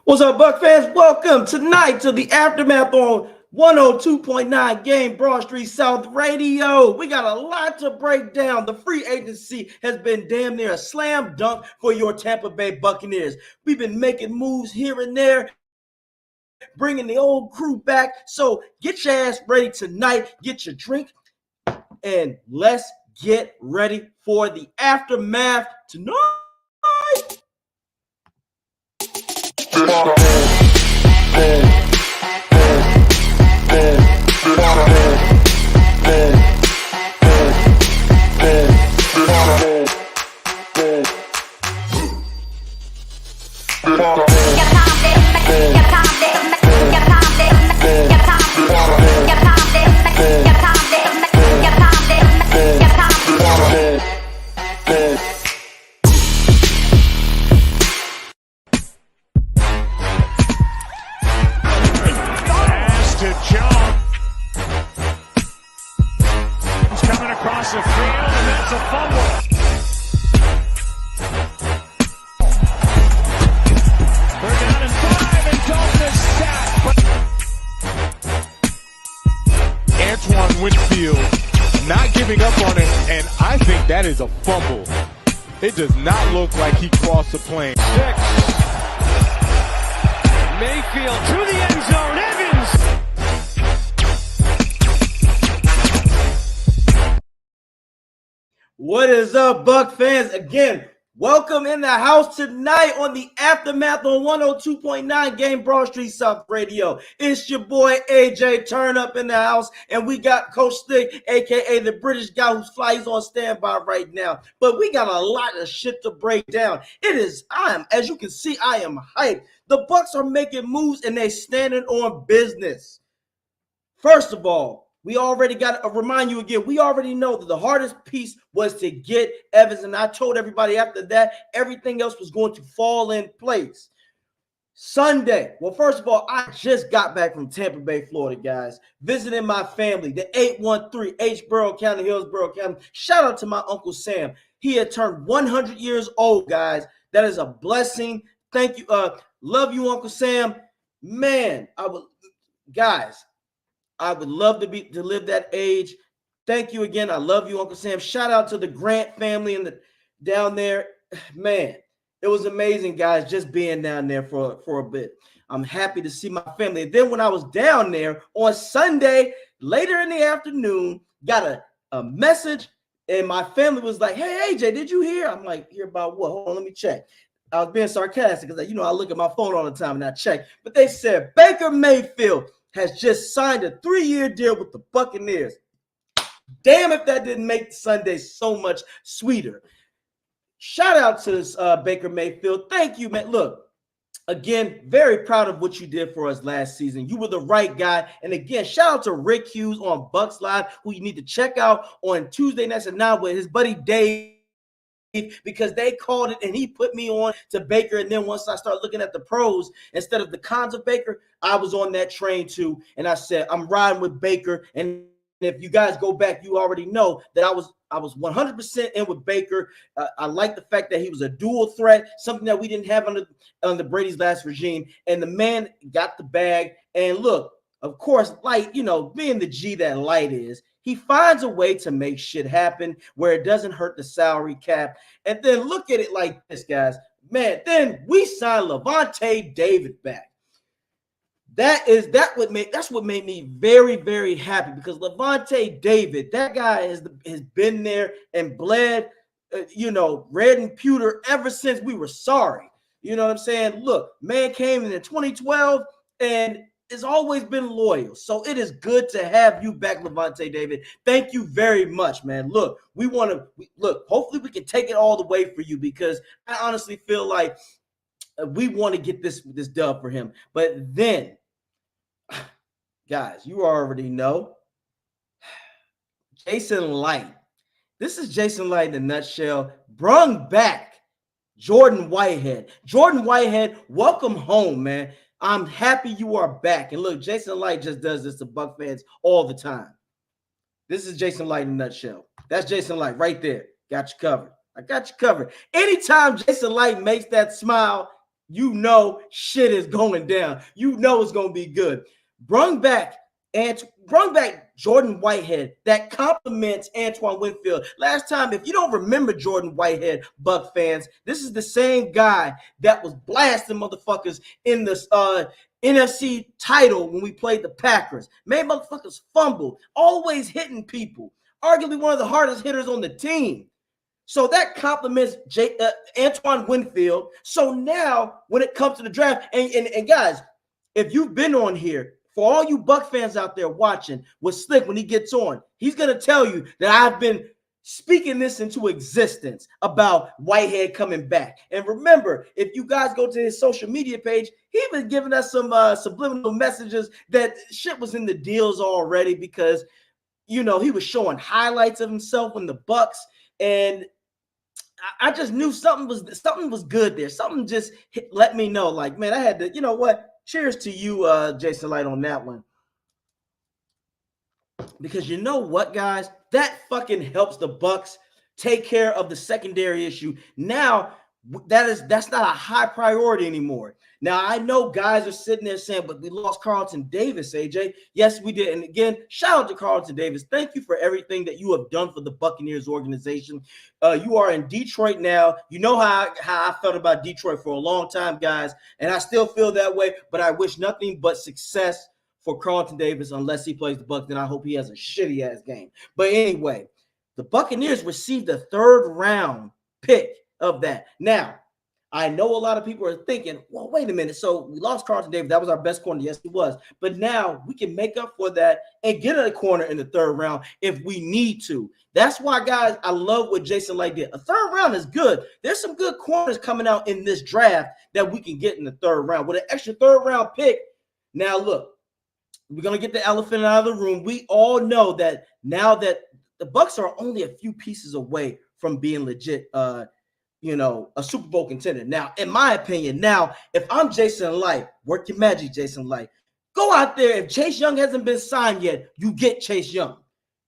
What's up, Buck fans? Welcome tonight to the Aftermath on 102.9 Game Broad Street South Radio. We got a lot to break down. The free agency has been damn near a slam dunk for your Tampa Bay Buccaneers. We've been making moves here and there, bringing the old crew back. So get your ass ready tonight, get your drink, and let's get ready for the Aftermath tonight. Not giving up on it, and I think that is a fumble. It does not look like he crossed the plane. Six. Mayfield to the end zone. Evans. What is up, Buck fans? Again, welcome in the house tonight on the Aftermath on 102.9 Game Broad Street South Radio. It's your boy AJ Turn up in the house, and we got Coach Stick, aka the British guy who flies on standby right now. But we got a lot of shit to break down. As you can see, I am hyped. The Bucs are making moves and they standing on business. First of all, we already got to remind you again, we already know that the hardest piece was to get Evans. And I told everybody after that, everything else was going to fall in place. Sunday. Well, first of all, I just got back from Tampa Bay, Florida, guys. Visiting my family, the 813 Hillsborough County, Hillsborough County. Shout out to my Uncle Sam. He had turned 100 years old, guys. That is a blessing. Thank you. Love you, Uncle Sam. Man, I would love to live that age. Thank you again. I love you, Uncle Sam. Shout out to the Grant family and down there. Man, it was amazing, guys, just being down there for a bit. I'm happy to see my family. And then when I was down there on Sunday, later in the afternoon, got a message, and my family was like, "Hey, AJ, did you hear?" I'm like, "Hear about what? Hold on, let me check." I was being sarcastic because, I look at my phone all the time and I check. But they said Baker Mayfield has just signed a 3-year deal with the Buccaneers. Damn if that didn't make Sunday so much sweeter. Shout out to Baker Mayfield. Thank you, man. Look, again, very proud of what you did for us last season. You were the right guy. And again, shout out to Rick Hughes on Bucs Live, who you need to check out on Tuesday nights at 9 with his buddy Dave, because they called it and he put me on to Baker. And then once I started looking at the pros instead of the cons of Baker, I was on that train too. And I said, I'm riding with Baker. And if you guys go back, you already know that I was 100% in with Baker. I like the fact that he was a dual threat, something that we didn't have under Brady's last regime. And the man got the bag. And look, of course, Light, being the G that Light is, he finds a way to make shit happen where it doesn't hurt the salary cap. And then look at it like this, guys. Man, then we signed Lavonte David back. That's what made me very, very happy, because Lavonte David, that guy has been there and bled, red and pewter ever since we were sorry. You know what I'm saying? Look, man came in 2012 and has always been loyal. So it is good to have you back, Lavonte David. Thank you very much, man. Look, hopefully we can take it all the way for you, because I honestly feel like we want to get this dub for him. But then, guys, you already know, Jason Light. This is Jason Light in a nutshell. Brung back Jordan Whitehead. Jordan Whitehead, welcome home, man. I'm happy you are back. And look, Jason Light just does this to Buck fans all the time. This is Jason Light in a nutshell. That's Jason Light right there. Got you covered. I got you covered. Anytime Jason Light makes that smile, you know shit is going down. You know it's going to be good. Brung back Jordan Whitehead that complements Antoine Winfield. Last time, if you don't remember Jordan Whitehead, Buck fans, this is the same guy that was blasting motherfuckers in this NFC title when we played the Packers. Made motherfuckers fumble, always hitting people. Arguably one of the hardest hitters on the team. So that complements Antoine Winfield. So now when it comes to the draft, and guys, if you've been on here, for all you Buck fans out there watching with Slick when he gets on, he's going to tell you that I've been speaking this into existence about Whitehead coming back. And remember, if you guys go to his social media page, he was giving us some subliminal messages that shit was in the deals already because, you know, he was showing highlights of himself in the Bucs. And I just knew something was good there. Something just let me know, like, man, I had to, you know what? Cheers to you, Jason Light, on that one. Because you know what, guys? That fucking helps the Bucs take care of the secondary issue. Now, that's not a high priority anymore. Now, I know guys are sitting there saying, but we lost Carlton Davis, AJ. Yes, we did. And again, shout out to Carlton Davis. Thank you for everything that you have done for the Buccaneers organization. You are in Detroit now. You know how I felt about Detroit for a long time, guys. And I still feel that way, but I wish nothing but success for Carlton Davis unless he plays the Bucs. Then I hope he has a shitty-ass game. But anyway, the Buccaneers received a third-round pick of that. Now, I know a lot of people are thinking, well, wait a minute. So we lost Carlton Davis. That was our best corner. Yes, he was. But now we can make up for that and get a corner in the third round if we need to. That's why, guys, I love what Jason Light did. A third round is good. There's some good corners coming out in this draft that we can get in the third round. With an extra third-round pick, now look, we're going to get the elephant out of the room. We all know that now that the Bucs are only a few pieces away from being legit, a Super Bowl contender. Now, in my opinion, if I'm Jason Light, work your magic, Jason Light. Go out there. If Chase Young hasn't been signed yet, you get Chase Young.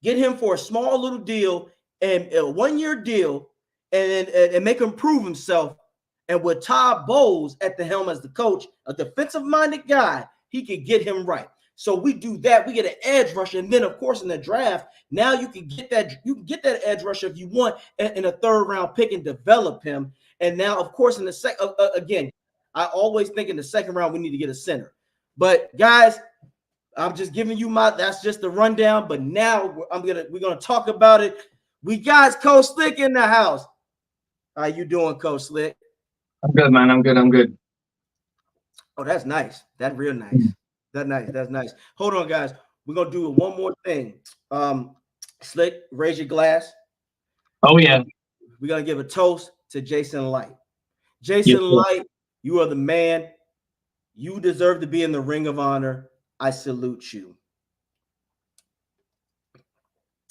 Get him for a small little deal and a one-year deal and make him prove himself. And with Todd Bowles at the helm as the coach, a defensive-minded guy, he can get him right. So we do that. We get an edge rusher, and then of course in the draft, now you can get that edge rusher if you want in a third-round pick and develop him. And now, of course, in the second, again, I always think in the second round we need to get a center. But guys, I'm just giving you that's just the rundown. But now we're gonna talk about it. We got Coach Slick in the house. How you doing, Coach Slick? I'm good, man. I'm good. Oh, that's nice. That's real nice. That's nice. Hold on, guys. We're gonna do one more thing. Slick, raise your glass. Oh yeah. We're gonna give a toast to Jason Light. Jason Light, you are the man. You deserve to be in the Ring of Honor. I salute you.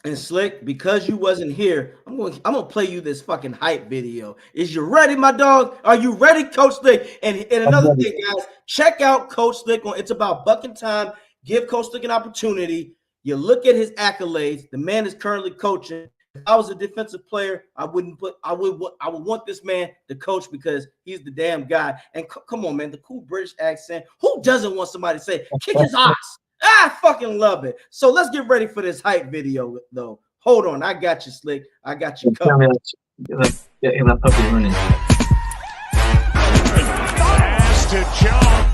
And Slick, because you wasn't here, I'm gonna play you this fucking hype video. Is you ready, my dog? Are you ready, Coach Slick? And another thing, guys, check out Coach Slick on It's About Bucking Time. Give Coach Slick an opportunity. You look at his accolades. The man is currently coaching. If I was a defensive player, I would want this man to coach because he's the damn guy. And come on, man, the cool British accent. Who doesn't want somebody to say, kick his ass? I fucking love it. So let's get ready for this hype video, though. Hold on. I got you, Slick. I got you covered. That puppy running. Pass to Jones.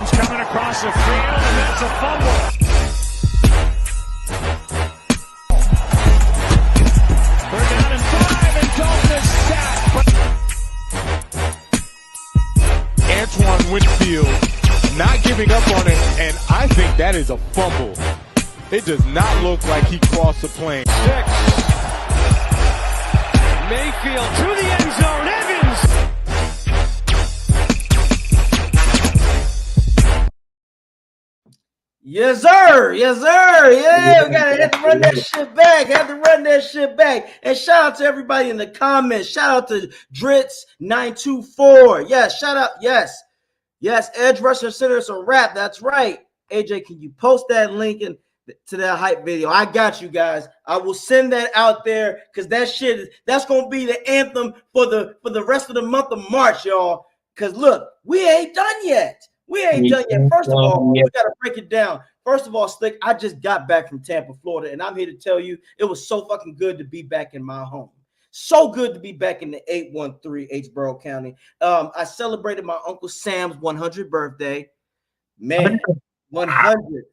He's coming across the field, and that's a fumble. They're down in 5, and Dalton is sacked. Antoine Winfield not giving up on it, and I think that is a fumble. It does not look like he crossed the plane. 6. Mayfield to the end zone. Evans. Yes, sir. Yes, sir. Yeah, we have to run that shit back. And shout out to everybody in the comments. Shout out to Dritz924. Yes, shout out. Yes, edge rusher center is a wrap. That's right. AJ, can you post that link to that hype video. I got you guys. I will send that out there because that's gonna be the anthem for the rest of the month of March, y'all. Because look, we ain't done yet. We ain't done yet. First of all, we gotta break it down. First of all, Slick, I just got back from Tampa, Florida, and I'm here to tell you it was so fucking good to be back in my home. So good to be back in the 813 Hborough County. I celebrated my Uncle Sam's 100th birthday. Man, 100.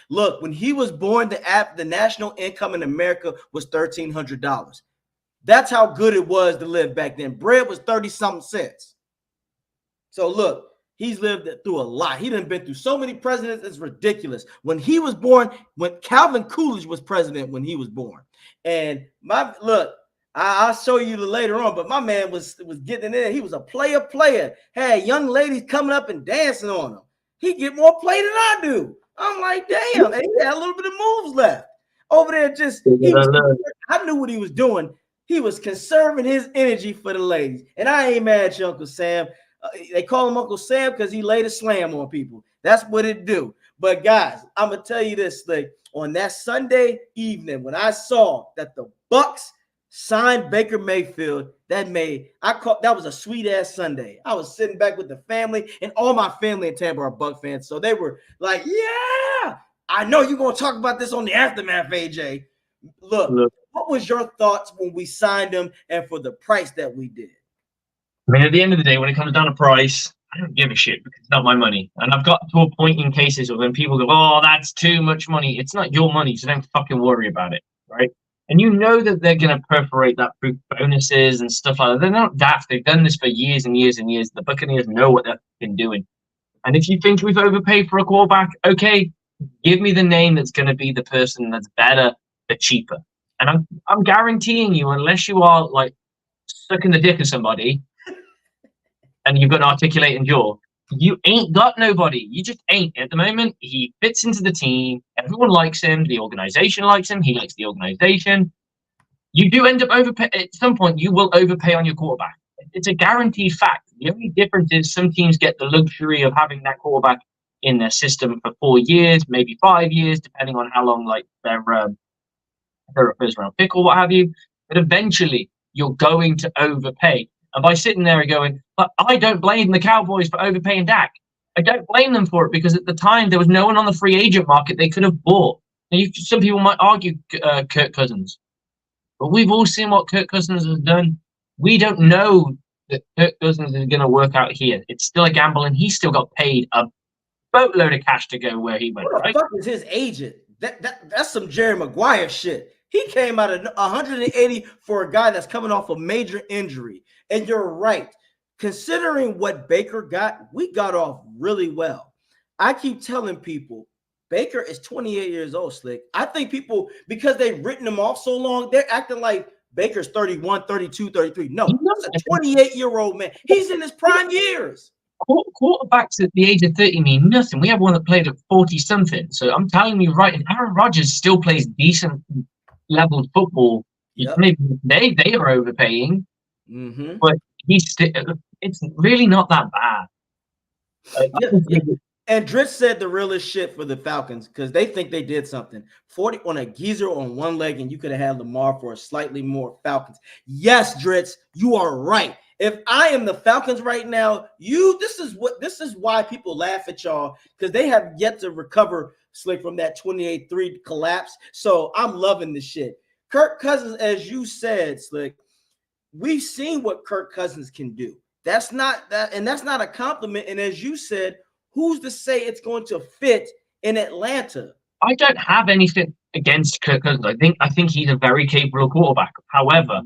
Look, when he was born, the national income in America was $1,300. That's how good it was to live back then. Bread was 30-something cents. So look, he's lived through a lot. He done been through so many presidents, it's ridiculous. When he was born, when Calvin Coolidge was president when he was born. And I'll show you later on, but my man was getting in there. He was a player. Had young ladies coming up and dancing on him. He get more play than I do. I'm like, damn, and he had a little bit of moves left. Over there, I knew what he was doing. He was conserving his energy for the ladies. And I ain't mad at you, Uncle Sam. They call him Uncle Sam because he laid a slam on people. That's what it do. But guys, I'm gonna tell you this thing. On that Sunday evening, when I saw that the Bucs signed Baker Mayfield, that was a sweet ass Sunday. I was sitting back with the family, and all my family in Tampa are Buck fans, so they were like, "Yeah, I know you're gonna talk about this on the aftermath, AJ." Look, what was your thoughts when we signed him and for the price that we did? I mean, at the end of the day, when it comes down to price, I don't give a shit because it's not my money. And I've got to a point in cases of when people go, "Oh, that's too much money." It's not your money, so don't fucking worry about it, right? And you know that they're going to perforate that through bonuses and stuff like that. They're not daft. They've done this for years and years and years. The Buccaneers know what they've been doing. And if you think we've overpaid for a quarterback, okay, give me the name that's going to be the person that's better, but cheaper. And I'm guaranteeing you, unless you are like sucking the dick of somebody and you've got an articulating jaw, you ain't got nobody. You just ain't. At the moment, he fits into the team. Everyone likes him. The organization likes him. He likes the organization. You do end up overpay. At some point, you will overpay on your quarterback. It's a guaranteed fact. The only difference is some teams get the luxury of having that quarterback in their system for 4 years, maybe 5 years, depending on how long like they're a first-round pick or what have you. But eventually, you're going to overpay. And by sitting there and going, but I don't blame the Cowboys for overpaying Dak. I don't blame them for it because at the time there was no one on the free agent market they could have bought. Now, some people might argue Kirk Cousins, but we've all seen what Kirk Cousins has done. We don't know that Kirk Cousins is going to work out here. It's still a gamble, and he still got paid a boatload of cash to go where he went. What the fuck is his agent? That's some Jerry Maguire shit. He came out of 180 for a guy that's coming off a major injury. And you're right. Considering what Baker got, we got off really well. I keep telling people, Baker is 28 years old, Slick. I think people, because they've written him off so long, they're acting like Baker's 31, 32, 33. No, that's a 28-year-old man. He's in his prime years. Quarterbacks at the age of 30 mean nothing. We have one that played at 40-something. So I'm telling you, right, and Aaron Rodgers still plays decent level football. Yep. Maybe they are overpaying, but it's really not that bad. And Dritz said the realest shit for the Falcons because they think they did something. 40 on a geezer on one leg, and you could have had Lamar for a slightly more Falcons. Yes, Dritz, you are right. If I am the Falcons right now, this is why people laugh at y'all because they have yet to recover, Slick, from that 28-3 collapse. So I'm loving this shit. Kirk Cousins, as you said, Slick, we've seen what Kirk Cousins can do. That's not a compliment. And as you said, who's to say it's going to fit in Atlanta? I don't have anything against Kirk Cousins. I think he's a very capable quarterback. However,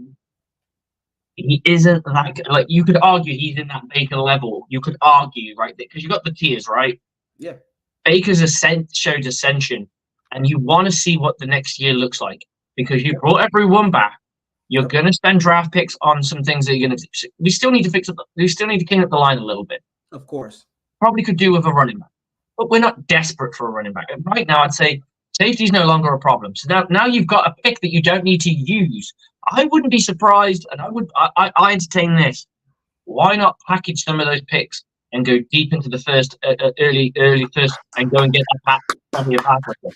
he isn't like you could argue he's in that Baker level. You could argue, right? Because you got the tiers, right? Yeah. Baker's showed ascension, and you want to see what the next year looks like because you brought everyone back. You're going to spend draft picks on some things that you're going to. We still need to fix up. We still need to clean up the line a little bit. Of course. Probably could do with a running back, but we're not desperate for a running back. And right now, I'd say safety is no longer a problem. So now you've got a pick that you don't need to use. I wouldn't be surprised, and I entertain this. Why not package some of those picks and go deep into the first early first and go and get that premier pass rusher?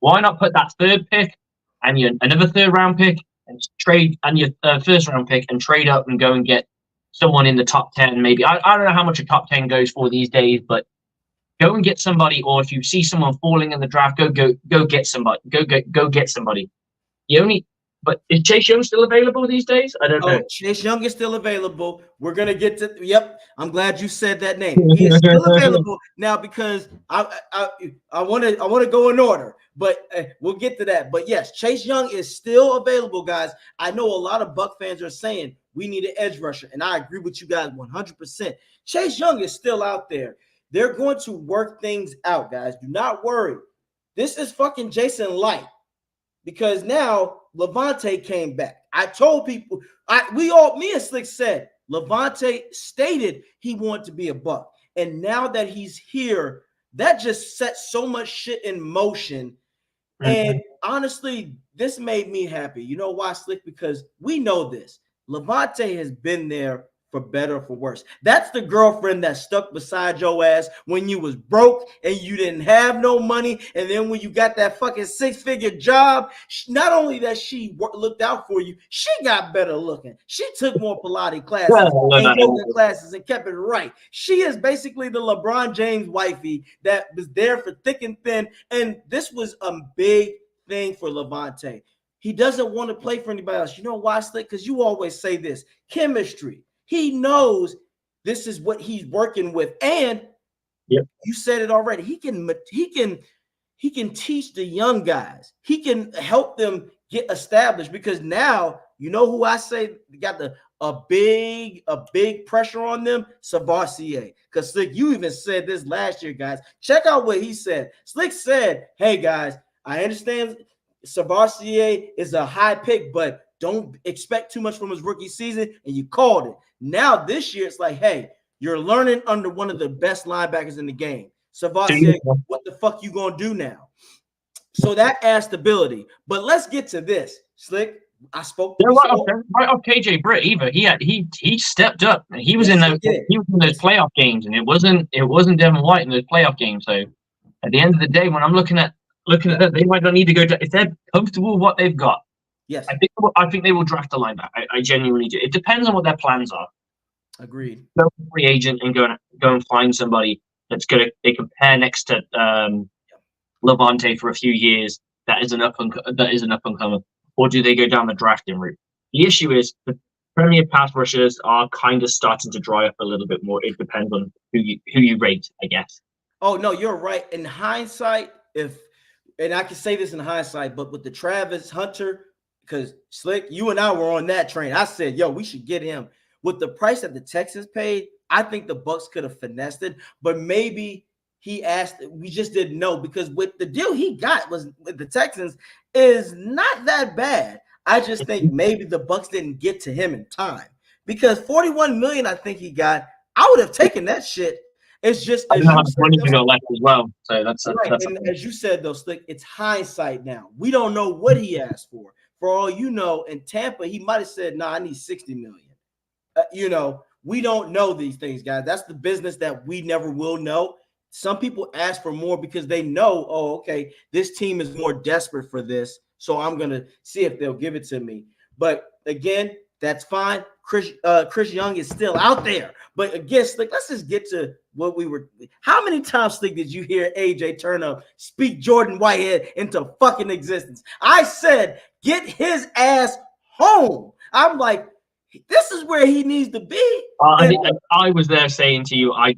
Why not put that third pick and another third round pick and trade and your first round pick and trade up and go and get someone in the top 10? Maybe I don't know how much a top 10 goes for these days, but go and get somebody. Or if you see someone falling in the draft, go get somebody. Go get somebody. But is Chase Young still available these days? I don't know. Chase Young is still available. We're gonna get to. Yep, I'm glad you said that name. He is still available now because I want to go in order, but we'll get to that. But yes, Chase Young is still available, guys. I know a lot of Buck fans are saying we need an edge rusher, and I agree with you guys 100%. Chase Young is still out there. They're going to work things out, guys. Do not worry. This is fucking Jason Light. Because now Levante came back. I told people, me and Slick said, Levante stated he wanted to be a Buck. And now that he's here, that just sets so much shit in motion. Mm-hmm. And honestly, this made me happy. You know why, Slick? Because we know this. Levante has been there for better or for worse. That's the girlfriend that stuck beside your ass when you was broke and you didn't have no money. And then when you got that fucking 6-figure job, not only that she looked out for you, she got better looking. She took more Pilates classes and yoga classes and kept it right. She is basically the LeBron James wifey that was there for thick and thin. And this was a big thing for Levante. He doesn't want to play for anybody else. You know why, Slick? Because you always say this, chemistry. He knows this is what he's working with, and you said it already. He can teach the young guys. He can help them get established because now you know who I say got a big pressure on them. Savassier, because Slick, you even said this last year, guys. Check out what he said. Slick said, "Hey guys, I understand Savassier is a high pick, but don't expect too much from his rookie season," and you called it. Now this year, it's like, hey, you're learning under one of the best linebackers in the game. Savassier, what the fuck you gonna do now? So that adds stability. But let's get to this, Slick. I spoke to right off KJ Britt either. He stepped up and he was in those playoff games, and it wasn't Devin White in those playoff games. So at the end of the day, when I'm looking at that, they might not need to go to if they're comfortable with what they've got. Yes, I think they will draft a linebacker. I genuinely do. It depends on what their plans are. Agreed. Go free agent and go and find somebody that's they can pair next to Levante for a few years. That is an up and comer. Or do they go down the drafting route? The issue is the premier pass rushers are kind of starting to dry up a little bit more. It depends on who you rate, I guess. Oh no, you're right. In hindsight, and I can say this in hindsight, but with the Travis Hunter. Because Slick, you and I were on that train. I said, yo, we should get him. With the price that the Texans paid, I think the Bucs could have finessed it. But maybe he asked, we just didn't know. Because with the deal he got was with the Texans is not that bad. I just think maybe the Bucs didn't get to him in time. Because $41 million, I think he got, I would have taken that shit. It's just as money to go left as well. So that's right. And as you said though, Slick, it's hindsight now. We don't know what he asked for. For all you know, in Tampa, he might have said, "Nah, I need $60 million." We don't know these things, guys. That's the business that we never will know. Some people ask for more because they know, oh, okay, this team is more desperate for this, so I'm gonna see if they'll give it to me. But again, that's fine. Chris Young is still out there. But again, Slick, let's just get to what we were. How many times, Slick, did you hear AJ Turner speak Jordan Whitehead into fucking existence? I said, get his ass home. I'm like, this is where he needs to be. I was there saying to you, I'm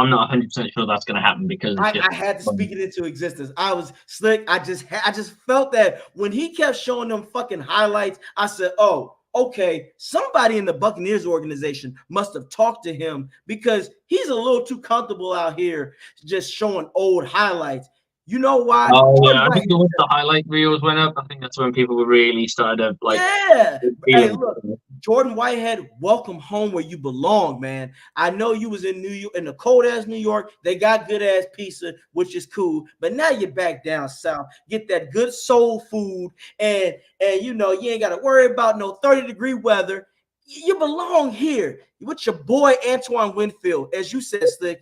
not 100% sure that's going to happen because I had to speak it into existence. I was Slick. I just felt that when he kept showing them fucking highlights, I said, oh, okay, somebody in the Buccaneers organization must have talked to him because he's a little too comfortable out here just showing old highlights. You know why? Oh, yeah. I think once the highlight reels went up, I think that's when people really started to like. Yeah. Hey, look, Jordan Whitehead, welcome home where you belong, man. I know you was in New York, in the cold ass New York. They got good ass pizza, which is cool. But now you're back down south. Get that good soul food, and you ain't got to worry about no 30-degree weather. You belong here with your boy Antoine Winfield, as you said, Slick.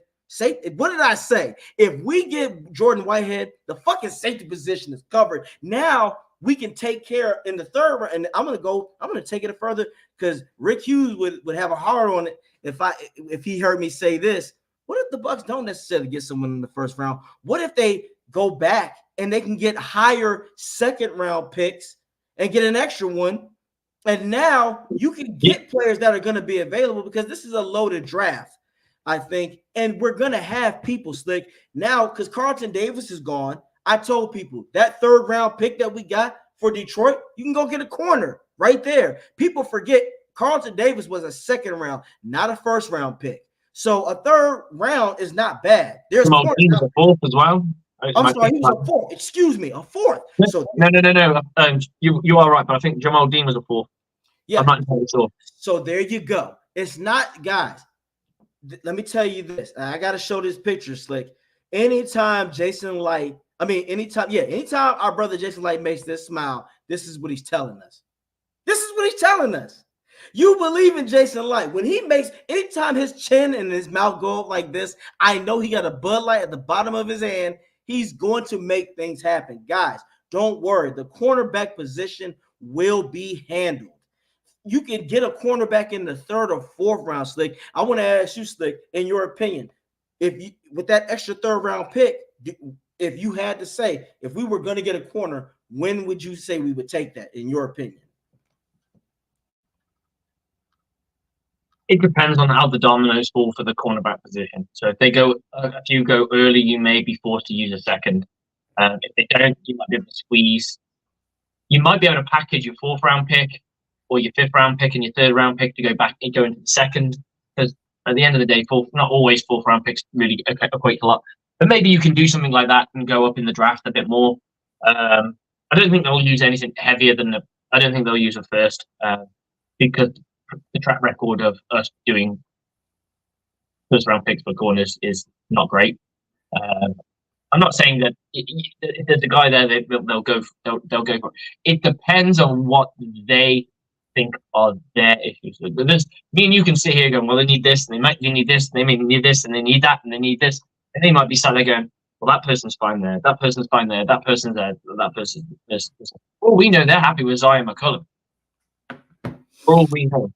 What did I say? If we get Jordan Whitehead, the fucking safety position is covered. Now we can take care in the third round. And I'm gonna take it further because Rick Hughes would have a heart on it if he heard me say this. What if the Bucs don't necessarily get someone in the first round? What if they go back and they can get higher second round picks and get an extra one? And now you can get players that are going to be available because this is a loaded draft, I think. And we're going to have people, Slick, now because Carlton Davis is gone. I told people that third round pick that we got for Detroit, you can go get a corner right there. People forget Carlton Davis was a second round, not a first round pick. So a third round is not bad. There's Jamal Dean was a fourth as well. I'm sorry, he was a fourth. Excuse me, a fourth. So no. You are right, but I think Jamal Dean was a fourth. Yeah. I'm not entirely sure. So there you go. It's not, guys. Let me tell you this. I got to show this picture, Slick. Anytime our brother Jason Light makes this smile, this is what he's telling us. You believe in Jason Light. When he makes, anytime his chin and his mouth go up like this, I know he got a Bud Light at the bottom of his hand. He's going to make things happen. Guys, don't worry. The cornerback position will be handled. You can get a cornerback in the third or fourth round, Slick. I want to ask you, Slick, in your opinion, with that extra third round pick, if you had to say, if we were going to get a corner, when would you say we would take that, in your opinion? It depends on how the dominoes fall for the cornerback position. So if you go early, you may be forced to use a second. If they don't, you might be able to squeeze. You might be able to package your fourth round pick or your fifth round pick and your third round pick to go back and go into the second. Because at the end of the day, not always fourth round picks really equate a lot. But maybe you can do something like that and go up in the draft a bit more. I don't think they'll use anything heavier than I don't think they'll use a first because the track record of us doing first round picks for corners is not great. I'm not saying that if there's a guy there, they'll go for it. It depends on what they think are their issues. Me and you can sit here going, well, they need this, and they might need this, and they may need this, and they need that, and they need this, and they might be sat there going, well, that person's fine there, that person's fine there, that person's there, that person's this. Well, we know they're happy with Zion McCullum. For all we know.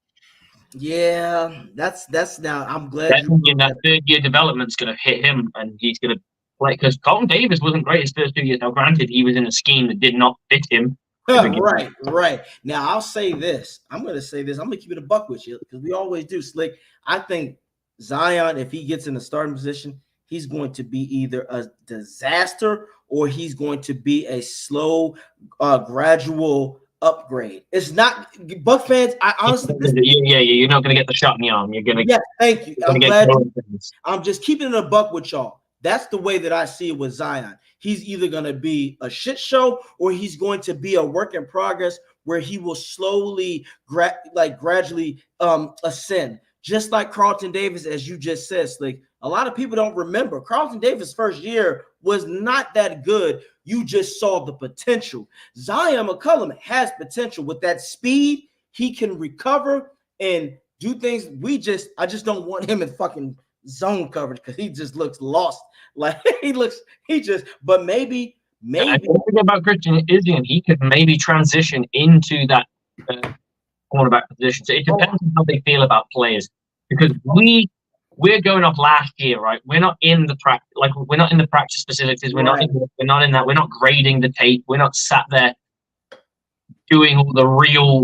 Yeah, that's now. I'm glad that third year development's going to hit him, and he's going to play because Carlton Davis wasn't great his first 2 years. Now, granted, he was in a scheme that did not fit him. Right. Now, I'll say this. I'm going to say this. I'm going to keep it a buck with you because we always do, Slick. I think Zion, if he gets in the starting position, he's going to be either a disaster or he's going to be a slow, gradual upgrade. It's not Buck fans. I honestly, you're not going to get the shot in the arm. You're going to. Yeah, thank you. I'm glad. I'm just keeping it a buck with y'all. That's the way that I see it with Zion. He's either going to be a shit show or he's going to be a work in progress where he will slowly, gradually ascend. Just like Carlton Davis, as you just said, Slick. A lot of people don't remember. Carlton Davis' first year was not that good. You just saw the potential. Zion McCullum has potential. With that speed, he can recover and do things. I just don't want him in fucking zone coverage because he just looks lost. But maybe. I think about Christian Izzy, and he could maybe transition into that cornerback position. So it depends on how they feel about players because we're going off last year, right? We're not in the practice, we're not in the practice facilities. We're not in that. We're not grading the tape. We're not sat there doing all the real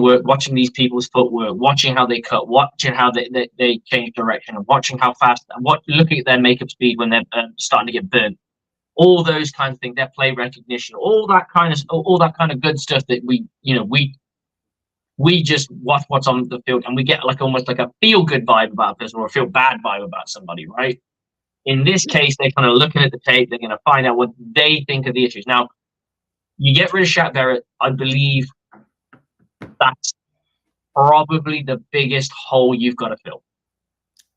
work, watching these people's footwork, watching how they cut, watching how they change direction, and watching how fast, looking at their makeup speed when they're starting to get burnt. All those kinds of things, their play recognition, all that kind of good stuff that we just watch what's on the field and we get almost like a feel good vibe about a person or a feel bad vibe about somebody, right? In this case, they're kind of looking at the tape. They're going to find out what they think of the issues. Now, you get rid of Shaq Barrett, I believe that's probably the biggest hole you've got to fill.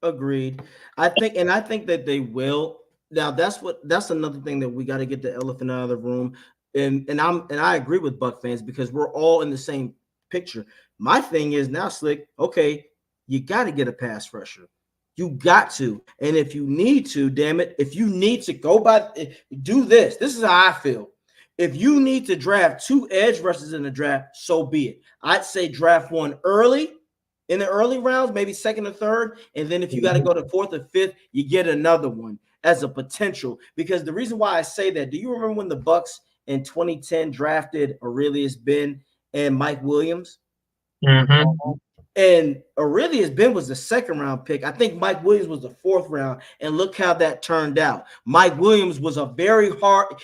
Agreed. I think that they will. Now that's another thing that we got to get the elephant out of the room. And I agree with Buck fans because we're all in the same picture. My thing is now, Slick, okay, you got to get a pass rusher. You got to. And if you need to, damn it, if you need to go by, do this. This is how I feel. If you need to draft 2 edge rushers in the draft, so be it. I'd say draft one early in the early rounds, maybe second or third. And then if you got to go to fourth or fifth, you get another one as a potential. Because the reason why I say that, do you remember when the Bucs in 2010 drafted Aurelius Ben and Mike Williams? Mm-hmm. And Aurelius Ben was the second round pick. I think Mike Williams was the fourth round. And look how that turned out. Mike Williams was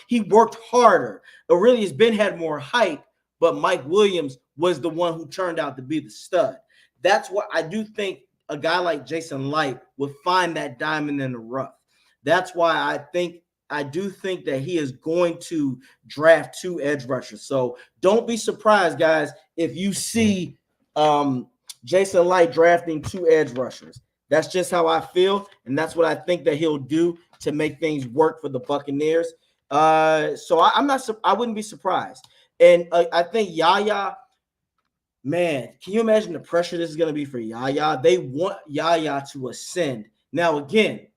he worked harder. Aurelius Ben had more height, but Mike Williams was the one who turned out to be the stud. That's what I do think a guy like Jason Light would find that diamond in the rough. That's why I do think that he is going to draft 2 edge rushers. So don't be surprised, guys, if you see Jason Light drafting 2 edge rushers. That's just how I feel, and that's what I think that he'll do to make things work for the Buccaneers. So I wouldn't be surprised. And I think Yaya, man, can you imagine the pressure this is going to be for Yaya? They want Yaya to ascend. Now, again,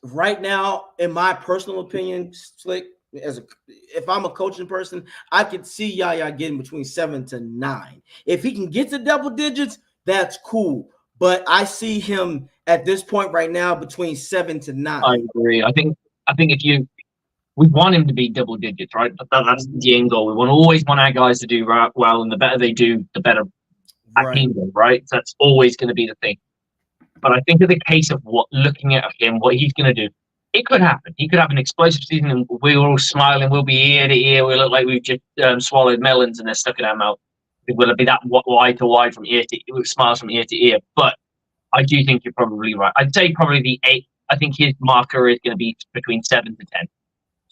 right now, in my personal opinion, Slick, if I'm a coaching person, I could see Yaya getting between 7 to 9. If he can get to double digits, that's cool. But I see him at this point right now between 7 to 9. I agree. I think we want him to be double digits, right? That's the end goal. We always want our guys to do well, and the better they do, the better our team does, right? So that's always going to be the thing. But I think in the case of looking at him, what he's going to do, it could happen. He could have an explosive season, and we're all smiling. We'll be ear to ear. We look like we've just swallowed melons and they're stuck in our mouth. Will it be that wide to wide from ear to ear, smiles from ear to ear? But I do think you're probably right. I'd say probably the 8. I think his marker is going to be between 7 to 10,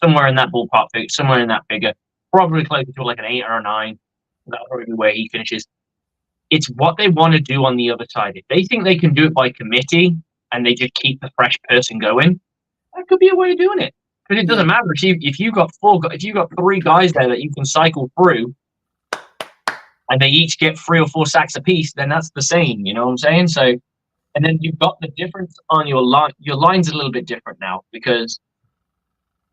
somewhere in that ballpark, somewhere in that figure. Probably closer to like an 8 or a 9. That'll probably be where he finishes. It's what they want to do on the other side. If they think they can do it by committee and they just keep the fresh person going, that could be a way of doing it. Because it doesn't matter if you've got 3 guys there that you can cycle through, and they each get 3 or 4 sacks apiece, then that's the same. You know what I'm saying? So, and then you've got the difference on your line. Your line's a little bit different now because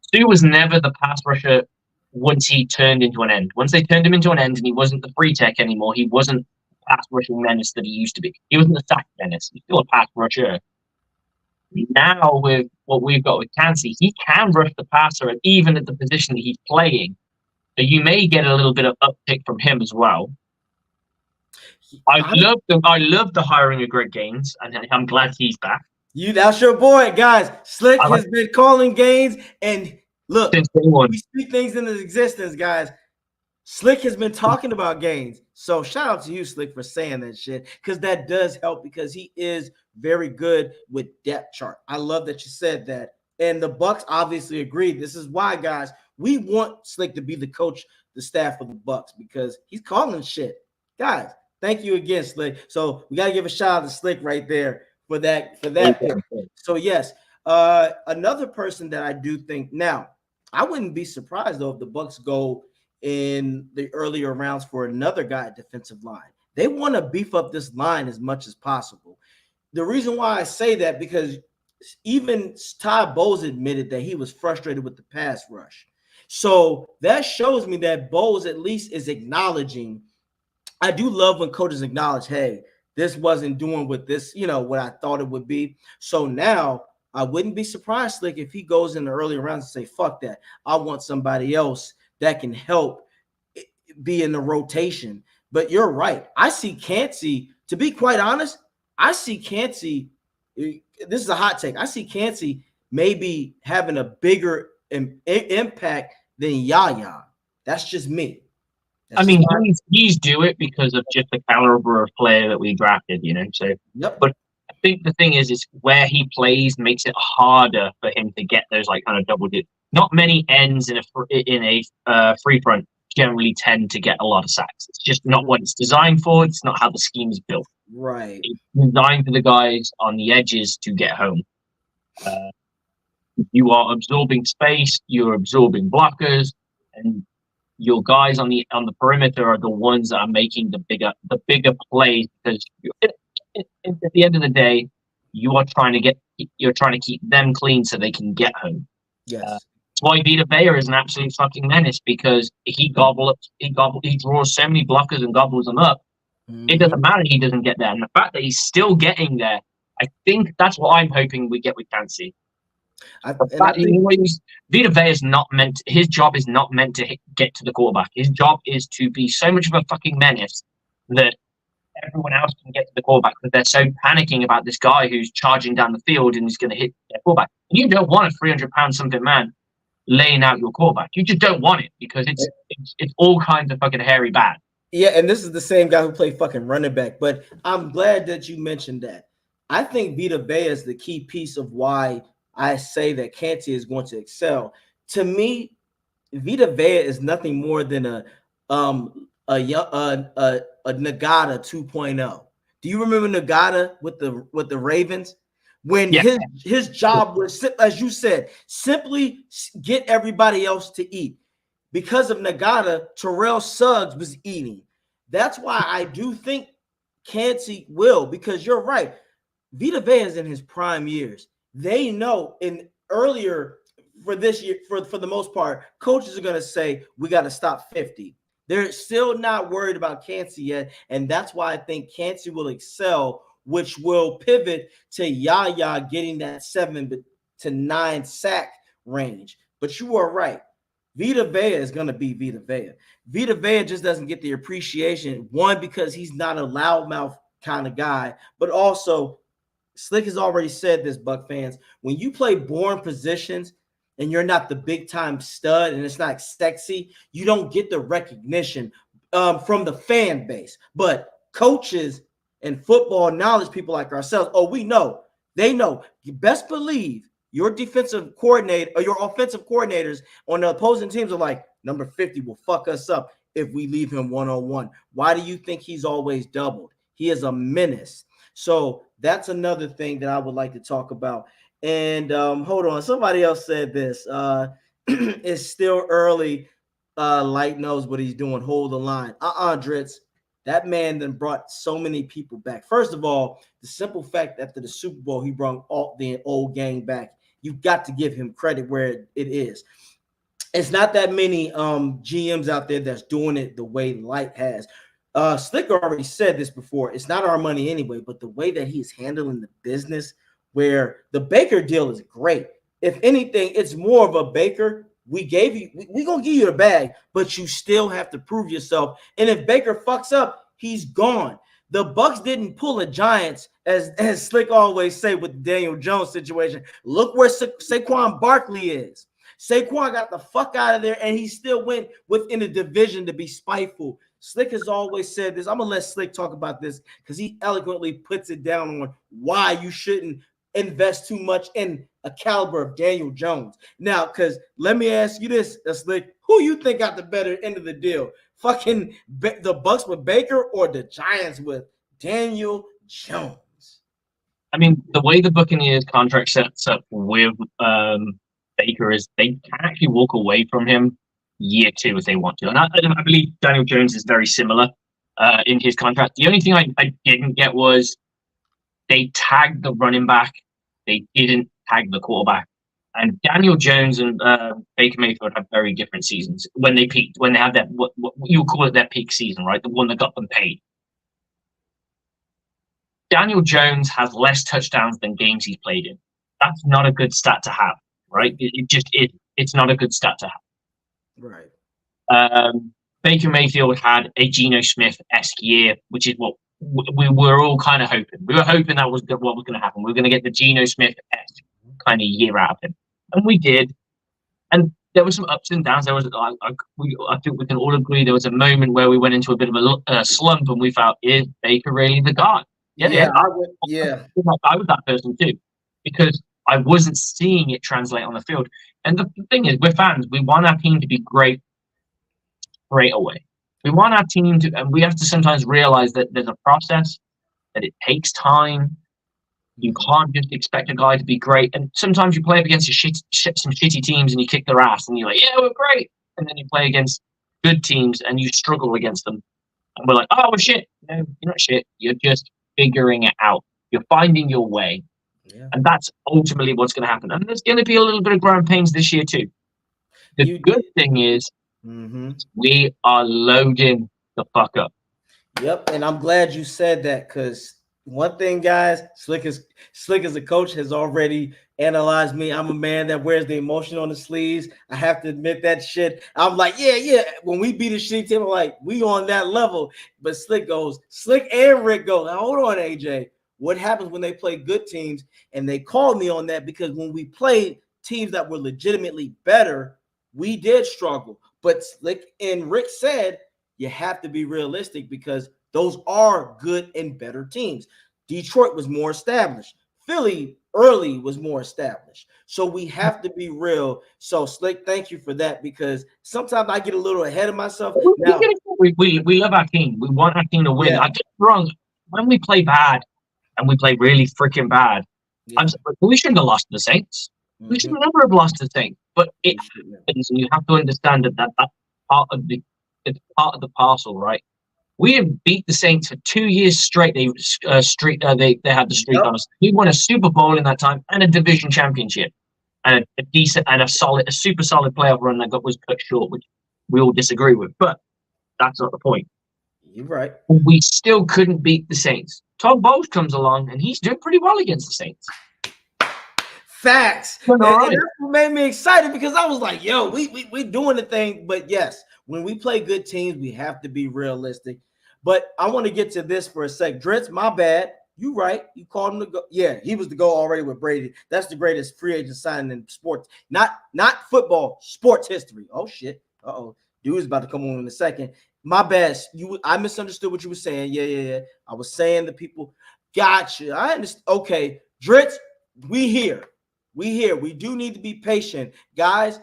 Stu was never the pass rusher once he turned into an end. Once they turned him into an end and he wasn't the free tech anymore, he wasn't pass rushing menace that he used to be. He wasn't a sack menace. He's still a pass rusher. Now with what we've got with Cansey, he can rush the passer even at the position that he's playing. So you may get a little bit of uptick from him as well. I love the hiring of Greg Gaines, and I'm glad he's back. That's your boy, guys. Slick has been calling Gaines, and look, we speak things into existence, guys. Slick has been talking about Gaines. So shout out to you, Slick, for saying that shit, because that does help because he is very good with depth chart. I love that you said that. And the Bucs obviously agreed. This is why, guys, we want Slick to be the coach, the staff of the Bucs, because he's calling shit. Guys, thank you again, Slick. So we got to give a shout out to Slick right there for that pick. So yes, another person that I do think now, I wouldn't be surprised though if the Bucs go in the earlier rounds for another guy at defensive line. They want to beef up this line as much as possible. The reason why I say that, because even Ty Bowles admitted that he was frustrated with the pass rush. So that shows me that Bowles at least is acknowledging. I do love when coaches acknowledge, hey, this wasn't doing what this, what I thought it would be. So now I wouldn't be surprised, Slick, if he goes in the early rounds and say, fuck that. I want somebody else that can help be in the rotation. But you're right. I see Cansey, to be quite honest, I see Cansey, this is a hot take. I see Cansey maybe having a bigger impact than Yaya. That's just me. He's do it because of just the caliber of player that we drafted, So, yep. But I think the thing is where he plays makes it harder for him to get those like kind of double digits. Not many ends in a free front generally tend to get a lot of sacks. It's just not what it's designed for. It's not how the scheme is built. Right. It's designed for the guys on the edges to get home. You are absorbing space. You're absorbing blockers, and your guys on the perimeter are the ones that are making the bigger plays, because at the end of the day, you're trying to keep them clean so they can get home. Yes. That's why Vita Vea is an absolute fucking menace, because he draws so many blockers and gobbles them up. Mm-hmm. It doesn't matter he doesn't get there, and the fact that he's still getting there, I think that's what I'm hoping we get with Kancey. Vita Vea is not meant. His job is not meant to get to the quarterback. His job is to be so much of a fucking menace that everyone else can get to the quarterback, because they're so panicking about this guy who's charging down the field and is going to hit their quarterback. And you don't want a 300-pound something man laying out your quarterback. You just don't want it, because it's all kinds of fucking hairy bad. Yeah, and this is the same guy who played fucking running back. But I'm glad that you mentioned that. I think Vita Vea is the key piece of why I say that Kancey is going to excel. To me, Vita Vea is nothing more than a Nagata 2.0. Do you remember Nagata with the Ravens? When his job was, as you said, simply get everybody else to eat. Because of Nagata, Terrell Suggs was eating. That's why I do think Kancey will, because you're right. Vita Vea is in his prime years. They know earlier for this year, for the most part, coaches are going to say, we got to stop 50. They're still not worried about Kancey yet, and that's why I think Kancey will excel, which will pivot to Yaya getting that 7 to 9 sack range. But you are right. Vita Vea is going to be Vita Vea. Vita Vea just doesn't get the appreciation, one, because he's not a loudmouth kind of guy, but also Slick has already said this, Buck fans, when you play born positions and you're not the big time stud and it's not sexy, you don't get the recognition from the fan base. But coaches and football knowledge people like ourselves, they know. You best believe your defensive coordinator or your offensive coordinators on the opposing teams are like, number 50 will fuck us up if we leave him one-on-one. Why do you think he's always doubled? He is a menace. So that's another thing that I would like to talk about. And hold on. Somebody else said this. It's still early. Light knows what he's doing. Hold the line. Dritz. That man then brought so many people back. First of all, the simple fact that after the Super Bowl, he brought all the old gang back. You've got to give him credit where it is. It's not that many GMs out there that's doing it the way Light has. Slick already said this before. It's not our money anyway, but the way that he's handling the business, where the Baker deal is great. If anything, it's more of a Baker. We're going to give you the bag, but you still have to prove yourself. And if Baker fucks up, he's gone. The Bucs didn't pull a Giants, as Slick always say with the Daniel Jones situation. Look where Saquon Barkley is. Saquon got the fuck out of there, and he still went within the division to be spiteful. Slick has always said this. I'm going to let Slick talk about this because he eloquently puts it down on why you shouldn't invest too much in a caliber of Daniel Jones. Now, because let me ask you this, Slick, who you think got the better end of the deal? Fucking the Bucs with Baker or the Giants with Daniel Jones? I mean, the way the Buccaneers contract sets up with Baker is they can actually walk away from him year 2 if they want to. And I believe Daniel Jones is very similar in his contract. The only thing I didn't get was they tagged the running back. They didn't tag the quarterback. And Daniel Jones and Baker Mayfield have very different seasons when they peaked, when they had that, what you call it, their peak season, right? The one that got them paid. Daniel Jones has less touchdowns than games he's played in. That's not a good stat to have, right? It's not a good stat to have. Right. Baker Mayfield had a Geno Smith-esque year, which is what we were all kind of hoping. We were hoping that was what was going to happen. We were going to get the Geno Smith-esque kind of year out of him, and we did. And there were some ups and downs. There was, I think we can all agree, there was a moment where we went into a bit of a slump, and we felt, is Baker really the guy? I was that person too, because I wasn't seeing it translate on the field. And the thing is, we're fans. We want our team to be great straight away. We want our team to, and we have to sometimes realize that there's a process, that it takes time. You can't just expect a guy to be great. And sometimes you play up against some shitty teams and you kick their ass and you're like, yeah, we're great. And then you play against good teams and you struggle against them. And we're like, oh, well, shit. No, you're not shit. You're just figuring it out. You're finding your way. Yeah. And that's ultimately what's going to happen. And there's going to be a little bit of growing pains this year, too. The good thing is we are loading the fuck up. Yep. And I'm glad you said that, because one thing, guys, Slick as a coach has already analyzed me. I'm a man that wears the emotion on the sleeves. I have to admit that shit. I'm like, yeah. When we beat a shitty team, I'm like, we on that level. But Slick and Rick go, now hold on, AJ. What happens when they play good teams? And they called me on that, because when we played teams that were legitimately better, we did struggle. But Slick and Rick said, you have to be realistic, because those are good and better teams. Detroit was more established. Philly early was more established. So we have to be real. So Slick, thank you for that, because sometimes I get a little ahead of myself. Now, we love our team. We want our team to win. Yeah. I get wrong. When we play bad and we play really freaking bad, we shouldn't have lost to the Saints. We should never have lost to the Saints. But it happens, and you have to understand that part of the it's part of the parcel, right? We have beat the Saints for 2 years straight. They had the streak on us. We won a Super Bowl in that time and a division championship, and a decent and a super solid playoff run that was cut short, which we all disagree with. But that's not the point. You're right. We still couldn't beat the Saints. Todd Bowles comes along and he's doing pretty well against the Saints. Facts. And that's what made me excited, because I was like, yo, we doing the thing. But yes, when we play good teams, we have to be realistic. But I want to get to this for a sec. Dritz, my bad. You right. You called him to go. Yeah, he was the go already with Brady. That's the greatest free agent signing in sports. Not football, sports history. Oh, shit. Uh-oh. Dude's about to come on in a second. My bad. I misunderstood what you were saying. Yeah. I was saying the people. Gotcha. I understand. Okay. Dritz, we here. We do need to be patient. Guys,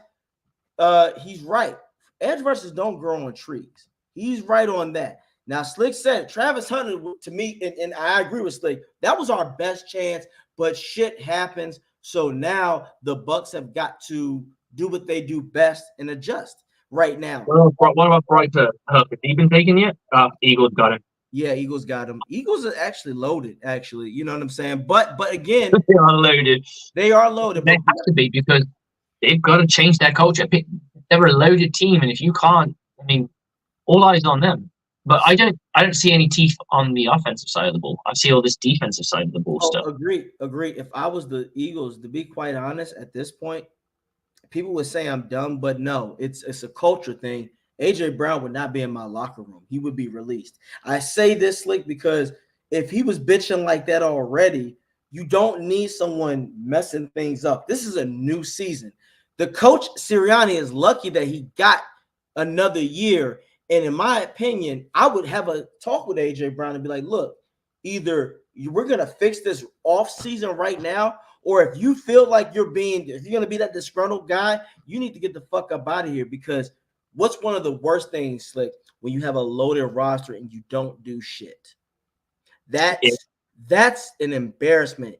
he's right. Edge rushers don't grow on trees. He's right on that. Now, Slick said Travis Hunter, to me, and I agree with Slick, that was our best chance, but shit happens. So now the Bucs have got to do what they do best and adjust right now. What about Bright Herb? Has he been taken yet? Eagles got him. Yeah, Eagles got him. Eagles are actually loaded, actually. You know what I'm saying? But again, they are loaded. They are loaded. They have to be, because they've got to change their culture. They're a loaded team, and if you can't, I mean, all eyes on them. But I don't see any teeth on the offensive side of the ball. I see all this defensive side of the ball stuff. Agree. If I was the Eagles, to be quite honest, at this point, people would say I'm dumb, but no, it's a culture thing. AJ Brown would not be in my locker room. He would be released. I say this, Slick, because if he was bitching like that already, you don't need someone messing things up. This is a new season. The coach, Sirianni, is lucky that he got another year. And in my opinion, I would have a talk with AJ Brown and be like, look, either we're going to fix this off season right now, or if you feel like if you're going to be that disgruntled guy, you need to get the fuck up out of here. Because what's one of the worst things, Slick, when you have a loaded roster and you don't do shit? That's an embarrassment.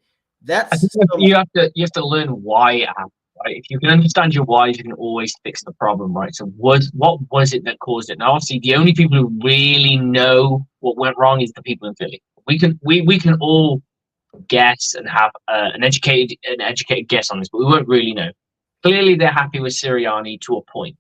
You have to learn why it happened. Right? If you can understand your whys, you can always fix the problem, right? So what was it that caused it? Now, obviously, the only people who really know what went wrong is the people in Philly. We can all guess and have an educated guess on this, but we won't really know. Clearly, they're happy with Sirianni to a point.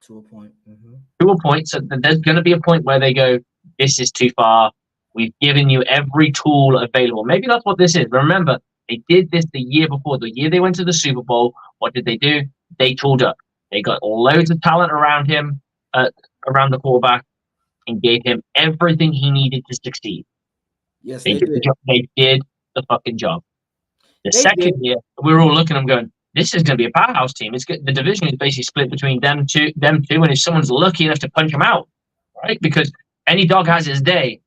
To a point. Mm-hmm. To a point. So there's going to be a point where they go, this is too far. We've given you every tool available. Maybe that's what this is. But remember, they did this the year before. The year they went to the Super Bowl, what did they do? They tooled up. They got loads of talent around him, around the quarterback, and gave him everything he needed to succeed. Yes, they did. They did the fucking job. The second year, we were all looking at them going, this is going to be a powerhouse team. The division is basically split between them two, and if someone's lucky enough to punch them out, right? Because any dog has his day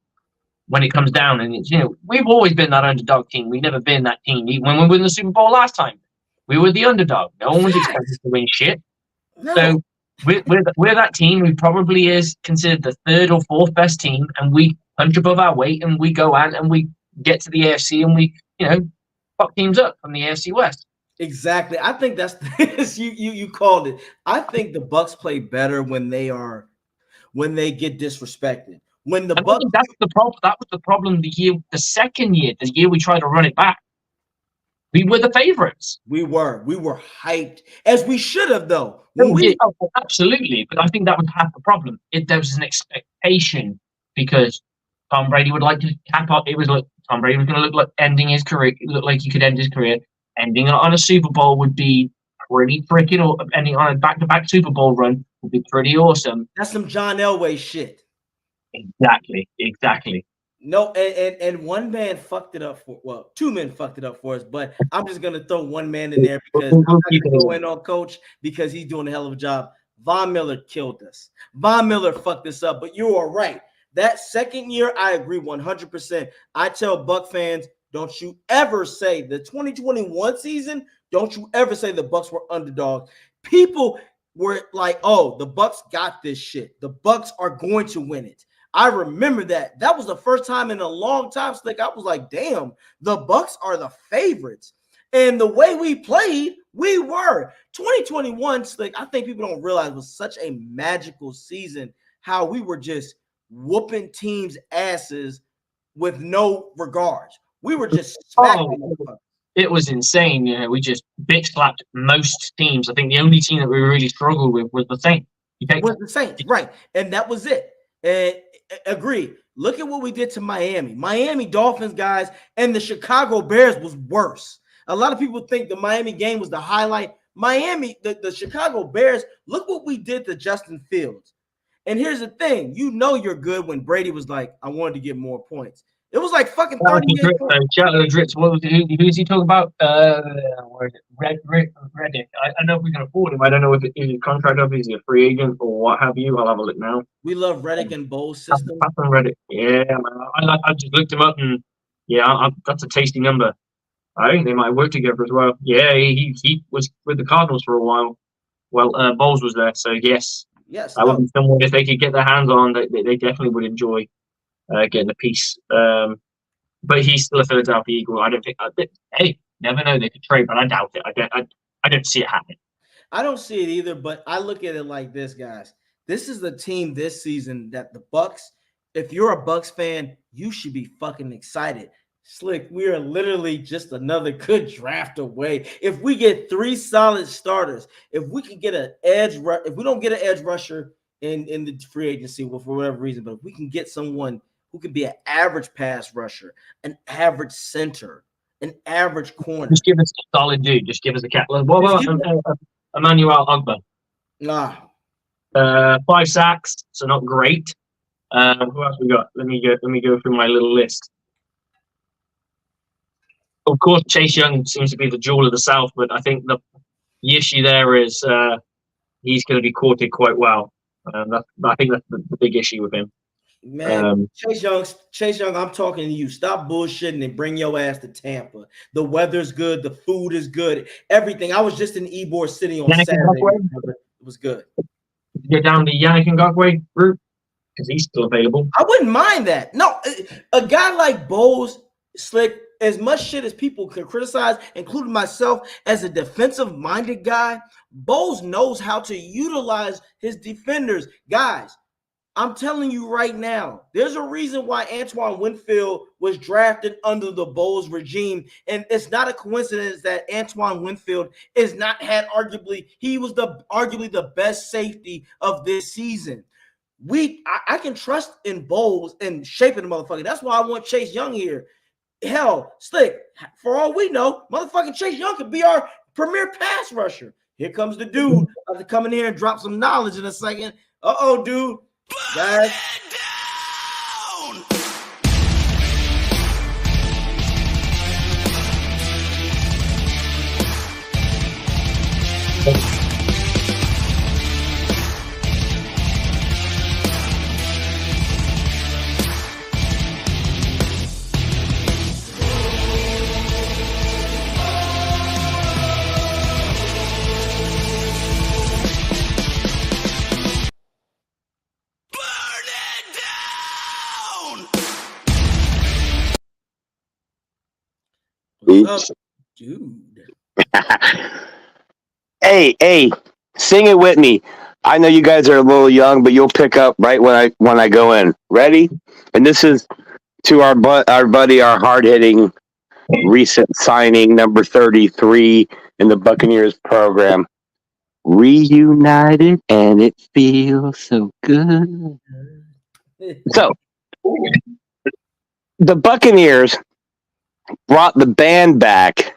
when it comes down. And it's, we've always been that underdog team. We've never been that team. When we were in the Super Bowl last time, we were the underdog. No one was expected to win shit. No. So we're that team who probably is considered the third or fourth best team, and we punch above our weight, and we go out and we get to the AFC, and we fuck teams up from the AFC West. Exactly. I think that's you called it. I think the Bucs play better when they are when they get disrespected. When the And I Bucs, think that's the problem. That was the problem the second year, the year we tried to run it back. We were the favorites. we were hyped as we should have though. When Absolutely. But I think that was half the problem. There was an expectation because Tom Brady would like to cap out. It was like Tom Brady was going to look like ending his career. It looked like he could end his career. Ending on a Super Bowl would be pretty freaking. Ending on a back-to-back Super Bowl run would be pretty awesome. that's some John Elway shit. Exactly. No, and one man fucked it up for two men fucked it up for us, but I'm just gonna throw one man in there because I'm not gonna go in on Coach because he's doing a hell of a job. Von Miller killed us. Von Miller fucked this up, but you are right. That second year, I agree 100%. I tell Buck fans, don't you ever say the 2021 season, don't you ever say the Bucs were underdogs. People were like, oh, the Bucs got this shit. The Bucs are going to win it. I remember that. That was the first time in a long time, Slick. I was like, damn, the Bucs are the favorites. And the way we played, we were. 2021, Slick, I think people don't realize was such a magical season, how we were just whooping teams' asses with no regards. We were just smacking them. It was insane. You know, we just bitch slapped most teams. I think the only team that we really struggled with was the Saints. Was the Saints, right. And that was it. And agree. Look at what we did to Miami. Miami Dolphins, guys, and the Chicago Bears was worse. A lot of people think the Miami game was the highlight. Miami, the Chicago Bears, look what we did to Justin Fields. And here's the thing. You know you're good when Brady was like, I wanted to get more points. It was like fucking 38 points. Shout out to Dritz. Who's he talking about? Where is it? Reddick. I know if we can afford him. I don't know if he's a contract up, he's a free agent or what have you. I'll have a look now. We love Reddick and Bowles system. Reddick. Yeah, man. I just looked him up and that's a tasty number. I think they might work together as well. Yeah, he was with the Cardinals for a while. Well, Bowles was there, so yes. Yes. That would be someone if they could get their hands on, they definitely would enjoy getting a piece. But he's still a Philadelphia Eagle. I don't think. Hey, never know. They could trade, but I doubt it. I don't see it happening. I don't see it either. But I look at it like this, guys. This is the team this season that the Bucs. If you're a Bucs fan, you should be fucking excited. Slick, we are literally just another good draft away. If we get 3 solid starters, if we can get an edge, if we don't get an edge rusher in the free agency, well, for whatever reason, but if we can get someone who can be an average pass rusher, an average center, an average corner. Just give us a solid dude. Just give us a cat. What about Emmanuel Ogba? Nah. 5 sacks, so not great. Who else we got? Let me go through my little list. Of course, Chase Young seems to be the jewel of the South, but I think the issue there is he's going to be courted quite well. I think that's the big issue with him. Man, Chase Young, I'm talking to you. Stop bullshitting and bring your ass to Tampa. The weather's good. The food is good. Everything. I was just in Ybor City on Saturday. It was good. Go down the Yannick Ngakoue route because he's still available. I wouldn't mind that. No, a guy like Bowles, Slick, as much shit as people can criticize, including myself as a defensive-minded guy, Bowles knows how to utilize his defenders. Guys, I'm telling you right now, there's a reason why Antoine Winfield was drafted under the Bowles regime, and it's not a coincidence that Antoine Winfield is not had he was arguably the best safety of this season. I can trust in Bowles and shaping the motherfucker. That's why I want Chase Young here. Hell, Slick, for all we know, motherfucking Chase Young could be our premier pass rusher. Here comes the dude to come in here and drop some knowledge in a second. Uh-oh, dude. Guys. Dude. Hey, sing it with me. I know you guys are a little young, but you'll pick up right when I go in. Ready? And this is to our buddy, our hard hitting recent signing, number 33 in the Buccaneers program. Reunited, and it feels so good. So the Buccaneers brought the band back,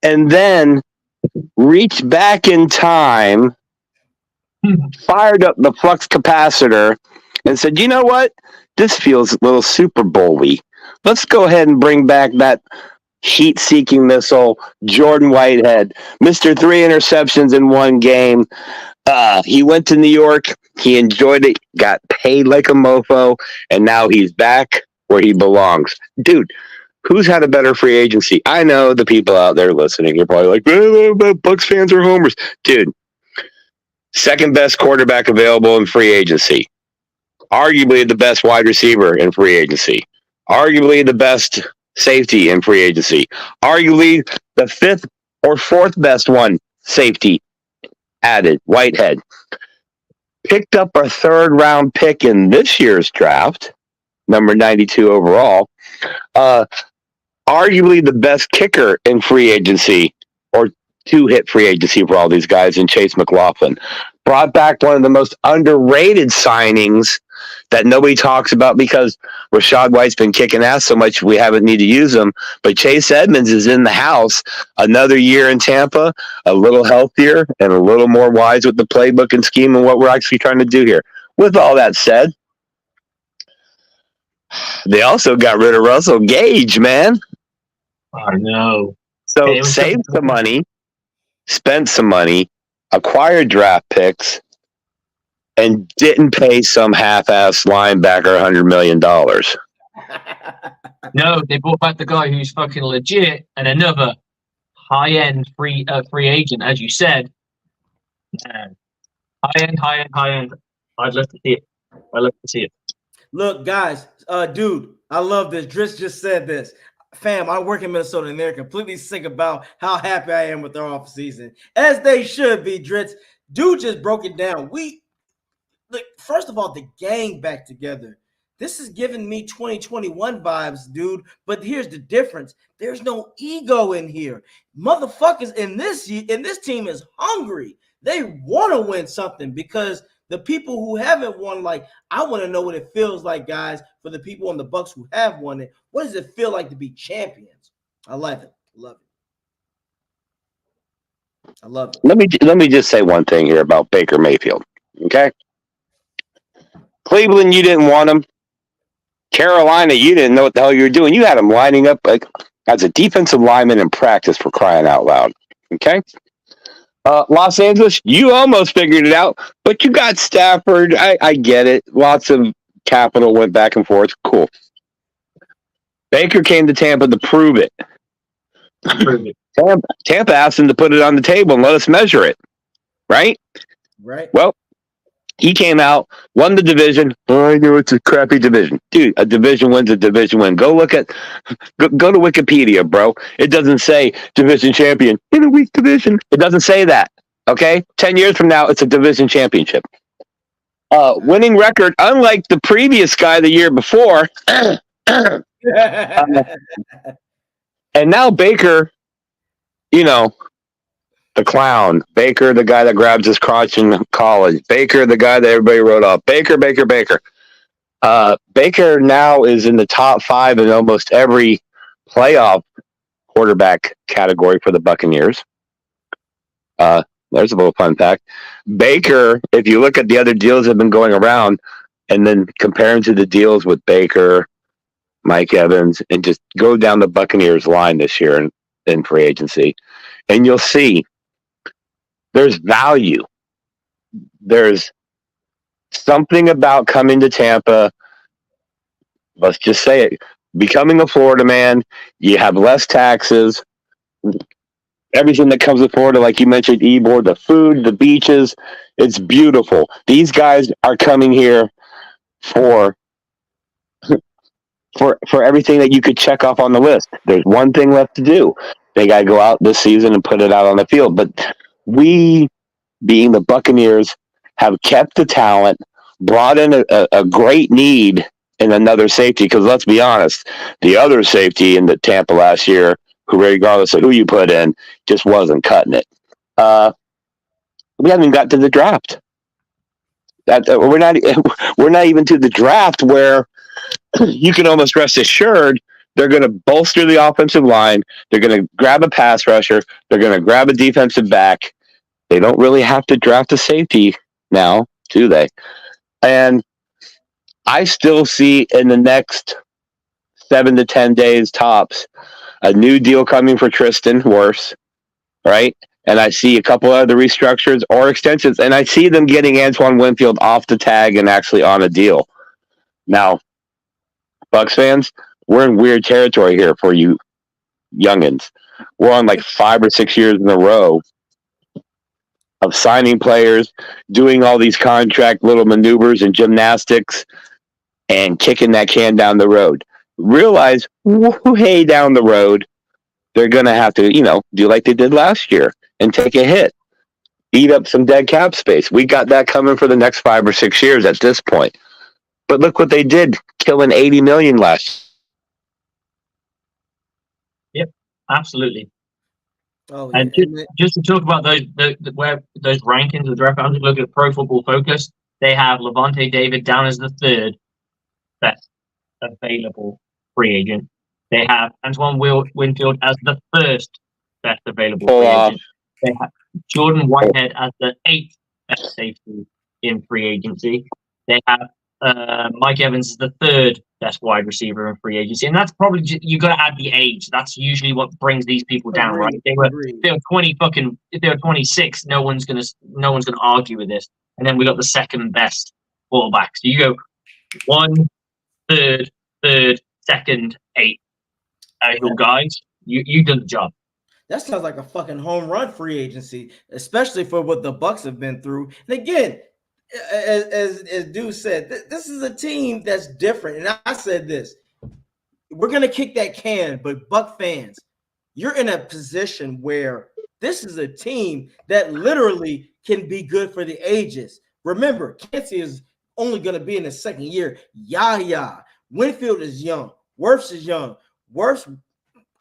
and then reached back in time, fired up the flux capacitor, and said, "You know what? This feels a little Super Bowl-y. Let's go ahead and bring back that heat-seeking missile, Jordan Whitehead, Mr. 3 interceptions in one game. He went to New York. He enjoyed it, got paid like a mofo, and now he's back where he belongs." Dude, who's had a better free agency? I know the people out there listening, you're probably like, Bucs fans are homers. Dude, second best quarterback available in free agency. Arguably the best wide receiver in free agency. Arguably the best safety in free agency. Arguably the fifth or fourth best one, safety added, Whitehead. Picked up a third round pick in this year's draft, number 92 overall. Arguably the best kicker in free agency, or two-hit free agency for all these guys, in Chase McLaughlin. Brought back one of the most underrated signings that nobody talks about because Rachaad White's been kicking ass so much we haven't need to use him. But Chase Edmonds is in the house. Another year in Tampa, a little healthier and a little more wise with the playbook and scheme and what we're actually trying to do here. With all that said, they also got rid of Russell Gage, man. I know. So saved some money, spent some money, acquired draft picks, and didn't pay some half-ass linebacker $100 million. No, they brought back the guy who's fucking legit and another high-end free agent, as you said. Man. High end. I'd love to see it. Look, guys, dude, I love this. Dritz just said this. Fam, I work in Minnesota, and they're completely sick about how happy I am with their offseason, as they should be. Dritz, dude, just broke it down. Look, first of all, the gang back together. This is giving me 2021 vibes, dude. But here's the difference: there's no ego in here. Motherfuckers in this team is hungry. They want to win something because the people who haven't won, like, I want to know what it feels like, guys, for the people on the Bucs who have won it. What does it feel like to be champions? I love it. I love it. Let me just say one thing here about Baker Mayfield. Okay? Cleveland, you didn't want him. Carolina, you didn't know what the hell you were doing. You had him lining up like as a defensive lineman in practice, for crying out loud. Okay? Los Angeles, you almost figured it out, but you got Stafford. I get it. Lots of capital went back and forth. Cool. Baker came to Tampa to prove it. Tampa asked him to put it on the table and let us measure it. Right? Right. Well, he came out, won the division. Oh, I know it's a crappy division. Dude, a division win's a division win. Go to Wikipedia, bro. It doesn't say division champion in a weak division. It doesn't say that. Okay? 10 years from now, it's a division championship. Winning record, unlike the previous guy the year before. And now Baker, the clown. Baker, the guy that grabs his crotch in college. Baker, the guy that everybody wrote off. Baker. Baker now is in the top 5 in almost every playoff quarterback category for the Buccaneers. There's a little fun fact. Baker, if you look at the other deals that have been going around and then compare them to the deals with Baker, Mike Evans, and just go down the Buccaneers line this year in free agency, and you'll see there's value. There's something about coming to Tampa. Let's just say it. Becoming a Florida man, you have less taxes. Everything that comes with Florida, like you mentioned, Ebor, the food, the beaches, it's beautiful. These guys are coming here for everything that you could check off on the list. There's one thing left to do. They got to go out this season and put it out on the field. But we, being the Buccaneers, have kept the talent, brought in a great need in another safety. Because let's be honest, the other safety in the Tampa last year, who regardless of who you put in, just wasn't cutting it. We haven't even got to the draft. We're not even to the draft where you can almost rest assured they're going to bolster the offensive line. They're going to grab a pass rusher. They're going to grab a defensive back. They don't really have to draft a safety now, do they? And I still see in the next 7 to 10 days tops a new deal coming for Tristan Wirfs, right? And I see a couple other restructures or extensions, and I see them getting Antoine Winfield off the tag and actually on a deal. Now, Bucs fans, we're in weird territory here for you youngins. We're on like 5 or 6 years in a row of signing players, doing all these contract little maneuvers and gymnastics, and kicking that can down the road. Realize, hey, down the road, they're going to have to, do like they did last year and take a hit, eat up some dead cap space. We got that coming for the next 5 or 6 years at this point. But look what they did, killing $80 million last year. Yep, absolutely. Oh, and just to talk about those rankings of the draft, I'm just looking at Pro Football Focus. They have Levante David down as the 3rd best available free agent. They have Antoine Winfield as the 1st best available free agent. They have Jordan Whitehead as the 8th best safety in free agency. They have Mike Evans is the 3rd best wide receiver in free agency, and that's probably you got to add the age. That's usually what brings these people down, right? If they were 26, no one's gonna argue with this. And then we got the 2nd best quarterback. So you go 1, 3rd, 2nd, 8th. Guys, you did the job. That sounds like a fucking home run free agency, especially for what the Bucs have been through. And again, as Dude said, this is a team that's different. And I said this, we're going to kick that can, but Buck fans, you're in a position where this is a team that literally can be good for the ages. Remember, Kelsey is only going to be in his 2nd year. Yahya. Winfield is young. Wirfs is young. Wirfs,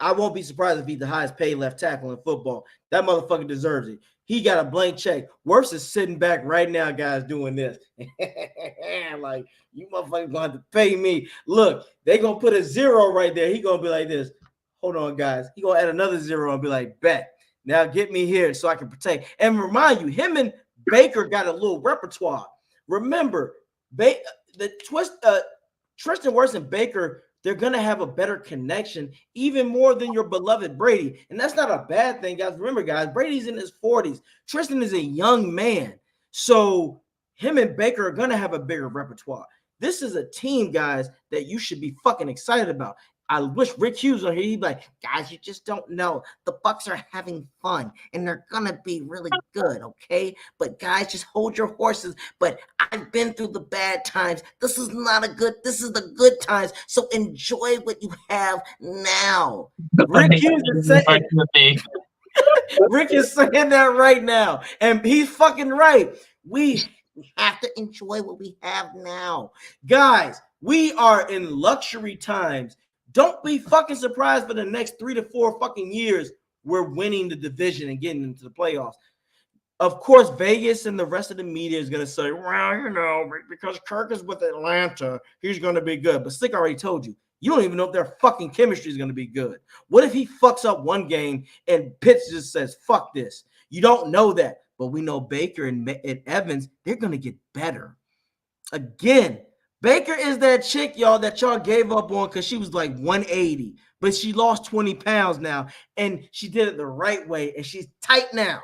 I won't be surprised if he's the highest paid left tackle in football. That motherfucker deserves it. He got a blank check. Wirfs is sitting back right now, guys, doing this. Like, you motherfuckers going to have to pay me. Look, they going to put a 0 right there. He going to be like this. Hold on, guys. He going to add another 0 and be like, bet. Now get me here so I can protect. And remind you, him and Baker got a little repertoire. Remember, Tristan Wirfs and Baker, they're going to have a better connection, even more than your beloved Brady. And that's not a bad thing, guys. Remember, guys, Brady's in his 40s. Tristan is a young man. So him and Baker are going to have a bigger repertoire. This is a team, guys, that you should be fucking excited about. I wish Rick Hughes on here. He'd be like, guys, you just don't know. The Bucs are having fun, and they're going to be really good, okay? But, guys, just hold your horses. But I've been through the bad times. This is the good times. So enjoy what you have now. Rick Hughes is saying, Rick is saying that right now, and he's fucking right. We have to enjoy what we have now. Guys, we are in luxury times. Don't be fucking surprised for the next 3 to 4 fucking years we're winning the division and getting into the playoffs. Of course, Vegas and the rest of the media is going to say, well, because Kirk is with Atlanta, he's going to be good. But Slick already told you, you don't even know if their fucking chemistry is going to be good. What if he fucks up one game and Pitts just says, fuck this? You don't know that. But we know Baker and Evans, they're going to get better. Again, Baker is that chick, y'all, that y'all gave up on because she was like 180, but she lost 20 pounds now, and she did it the right way, and she's tight now.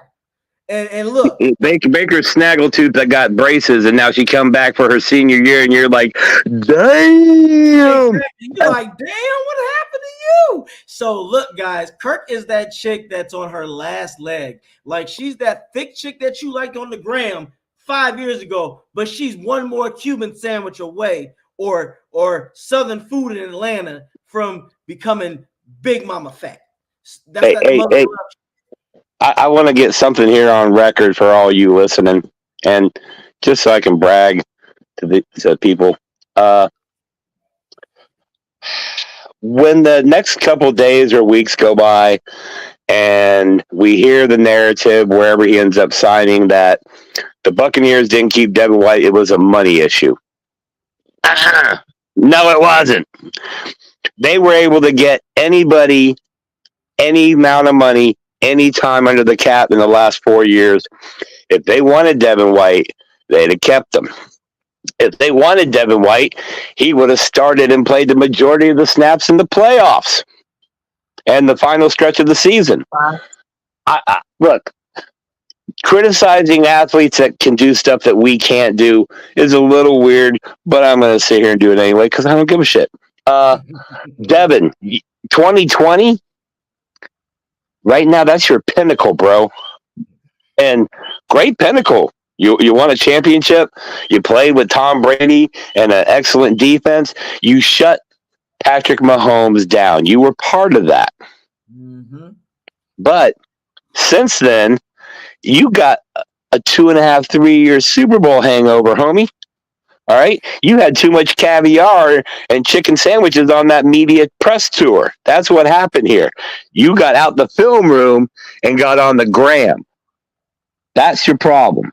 And look, Baker's snaggletooth that got braces, and now she come back for her senior year, and you're like, damn. You're like, damn, what happened to you? So look, guys, Kirk is that chick that's on her last leg. Like, she's that thick chick that you liked on the gram 5 years ago, but she's one more Cuban sandwich away or Southern food in Atlanta from becoming Big Mama fat. Hey, I want to get something here on record for all you listening. And just so I can brag to people. When the next couple days or weeks go by, and we hear the narrative wherever he ends up signing that the Buccaneers didn't keep Devin White, it was a money issue. No, it wasn't. They were able to get anybody, any amount of money, any time under the cap in the last 4 years. If they wanted Devin White, they'd have kept him. If they wanted Devin White, he would have started and played the majority of the snaps in the playoffs and the final stretch of the season. Look, criticizing athletes that can do stuff that we can't do is a little weird, but I'm going to sit here and do it anyway because I don't give a shit. Devin, 2020, right now, that's your pinnacle, bro. And great pinnacle. You won a championship. You played with Tom Brady and an excellent defense. You shut Patrick Mahomes down. You were part of that. Mm-hmm. But since then, you got a 2.5, 3 year Super Bowl hangover, homie. All right? You had too much caviar and chicken sandwiches on that media press tour. That's what happened here. You got out the film room and got on the gram. That's your problem.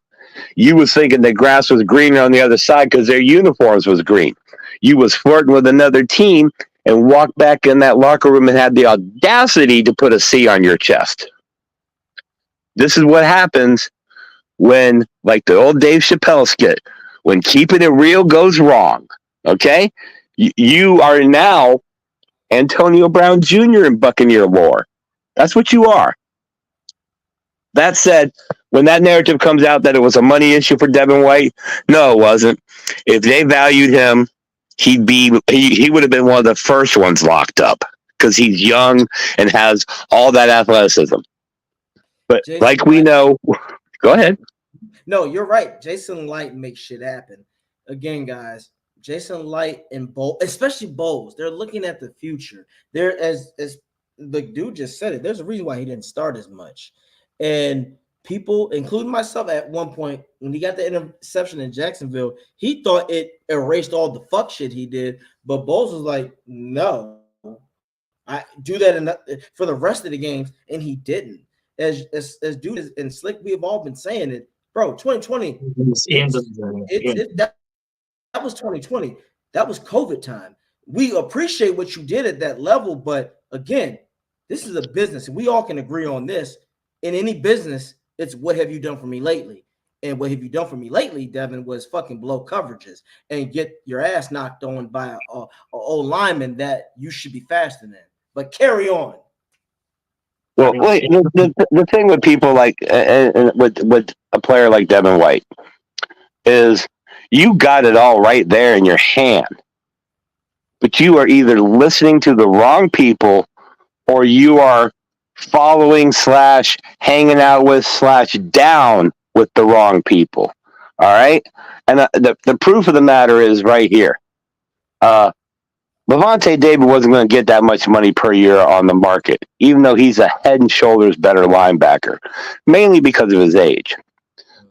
You was thinking the grass was greener on the other side because their uniforms was green. You was flirting with another team and walked back in that locker room and had the audacity to put a C on your chest. This is what happens when, like the old Dave Chappelle skit, when keeping it real goes wrong. Okay? You are now Antonio Brown Jr. in Buccaneer lore. That's what you are. That said, when that narrative comes out that it was a money issue for Devin White, no, it wasn't. If they valued him, he would have been one of the first ones locked up because he's young and has all that athleticism. But Jason like we Light- know, go ahead. No, you're right. Jason Light makes shit happen. Again, guys, Jason Light and Bowles, especially Bowles, they're looking at the future. They're as the dude just said it. There's a reason why he didn't start as much. And people, including myself, at one point when he got the interception in Jacksonville, he thought it erased all the fuck shit he did. But Bowles was like, "No, I do that for the rest of the games," and he didn't. As dude is and Slick, we have all been saying it, bro. 2020, that was 2020. That was COVID time. We appreciate what you did at that level, but again, this is a business, and we all can agree on this. In any business, it's what have you done for me lately? And what have you done for me lately, Devin, was fucking blow coverages and get your ass knocked on by a old lineman that you should be faster than. But carry on. Well, wait, the thing with people like and with a player like Devin White is you got it all right there in your hand, but you are either listening to the wrong people or you are following / hanging out with / down with the wrong people. All right. And the proof of the matter is right here. Levante David wasn't going to get that much money per year on the market, even though he's a head and shoulders better linebacker, mainly because of his age.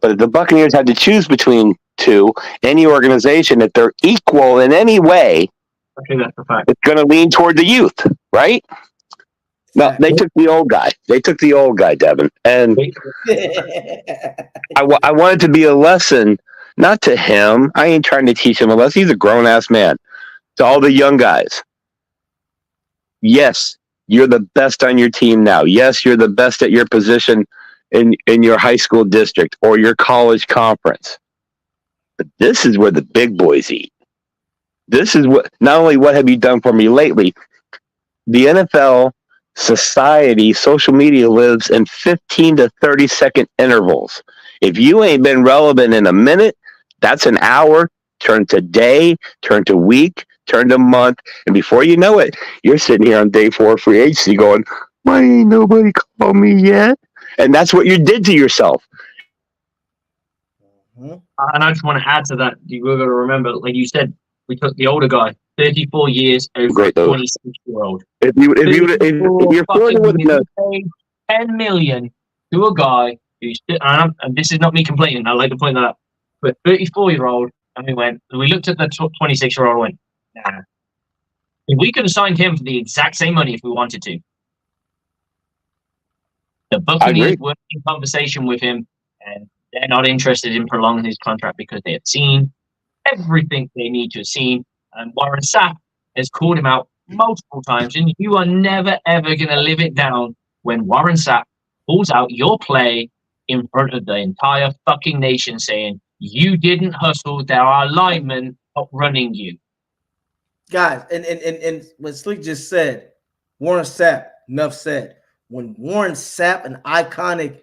But if the Buccaneers had to choose between two, any organization, if they're equal in any way, it's going to lean toward the youth, right? No, they took the old guy. They took the old guy, Devin. And I want it to be a lesson, not to him. I ain't trying to teach him a lesson. He's a grown-ass man. To all the young guys. Yes, you're the best on your team now. Yes, you're the best at your position in your high school district or your college conference. But this is where the big boys eat. This is what, not only what have you done for me lately, the NFL society, social media lives in 15 to 30 second intervals. If you ain't been relevant in a minute, that's an hour, turn to day, turn to week, turn to month, and before you know it, you're sitting here on day 4 free agency going, why ain't nobody called me yet? And that's what you did to yourself. And I just want to add to that, you've got to remember, like you said, we took the older guy, 34 years over a 26-year-old. If you're flirting with enough, 10 million to a guy who's, and this is not me complaining, I like to point that out, But 34-year-old, and we looked at the 26-year-old and went, nah. If we could have signed him for the exact same money if we wanted to. The Buccaneers were in conversation with him, and they're not interested in prolonging his contract because they have seen everything they need to have seen. And Warren Sapp has called him out multiple times, and you are never, ever going to live it down when Warren Sapp pulls out your play in front of the entire fucking nation saying, you didn't hustle, there are linemen outrunning you. Guys, and what Slick just said, Warren Sapp, enough said. When Warren Sapp, an iconic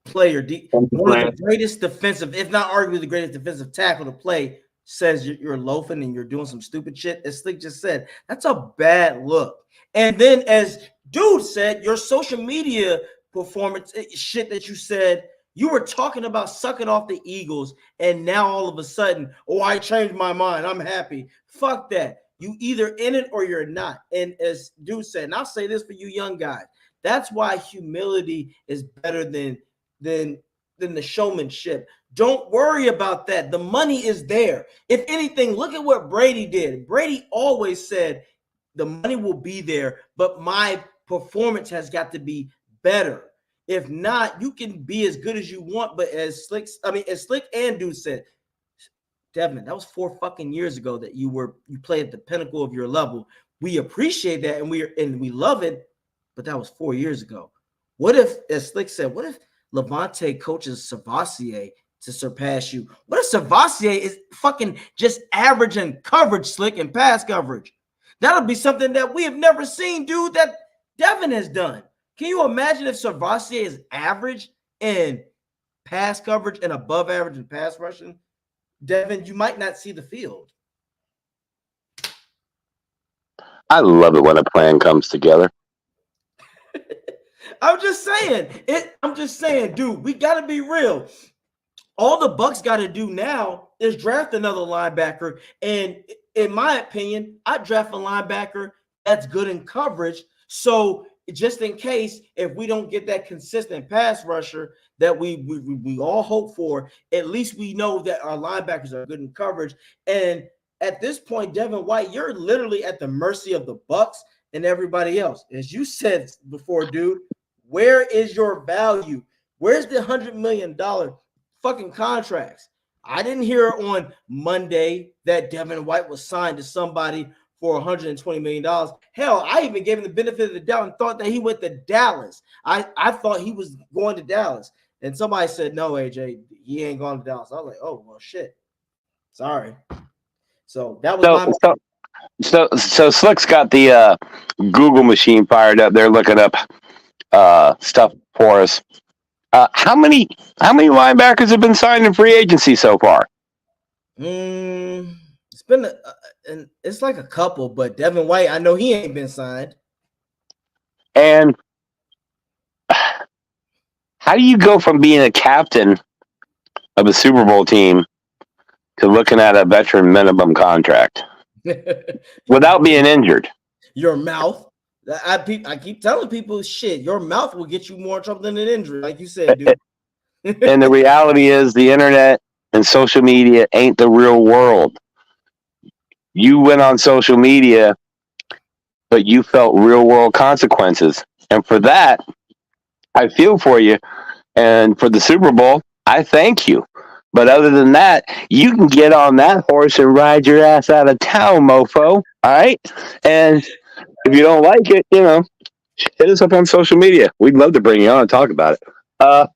player, one of the greatest defensive, if not arguably the greatest defensive tackle to play, says you're loafing and you're doing some stupid shit, as Slick just said, that's a bad look. And then, as Dude said, your social media performance shit that you said, you were talking about sucking off the Eagles, and now all of a sudden, oh, I changed my mind. I'm happy. Fuck that. You either in it or you're not. And as Dude said, and I'll say this for you young guys, that's why humility is better than the showmanship. Don't worry about that. The money is there. If anything, look at what Brady did. Brady always said the money will be there, but my performance has got to be better. If not, you can be as good as you want, but as Slick and Dude said, Devin, that was 4 fucking years ago that you played at the pinnacle of your level. We appreciate that and we love it, but that was 4 years ago. What if, as Slick said, what if Levante coaches Savassier to surpass you? What if Savassier is fucking just average in coverage, Slick, and pass coverage? That'll be something that we have never seen, dude, that Devin has done. Can you imagine if Savassier is average in pass coverage and above average in pass rushing? Devin, you might not see the field. I love it when a plan comes together. I'm just saying, dude, we got to be real. All the Bucs got to do now is draft another linebacker. And in my opinion, I'd draft a linebacker that's good in coverage. So just in case, if we don't get that consistent pass rusher that we all hope for, at least we know that our linebackers are good in coverage. And at this point, Devin White, you're literally at the mercy of the Bucs and everybody else. As you said before, dude, where is your value? Where's the $100 million fucking contracts? I didn't hear on Monday that Devin White was signed to somebody for $120 million. Hell, I even gave him the benefit of the doubt and thought that he went to Dallas. I thought he was going to Dallas. And somebody said, no, AJ, he ain't going to Dallas. I was like, oh, well, shit. Sorry. So that was So Slick's got the Google machine fired up. They're looking up stuff for us. How many linebackers have been signed in free agency so far? It's been and it's like a couple, but Devin White, I know he ain't been signed. And how do you go from being a captain of a Super Bowl team to looking at a veteran minimum contract without being injured? Your mouth. I keep telling people, shit, your mouth will get you more in trouble than an injury, like you said, dude. And the reality is the internet and social media ain't the real world. You went on social media, but you felt real world consequences. And for that, I feel for you. And for the Super Bowl, I thank you. But other than that, you can get on that horse and ride your ass out of town, mofo. All right? And if you don't like it, hit us up on social media. We'd love to bring you on and talk about it.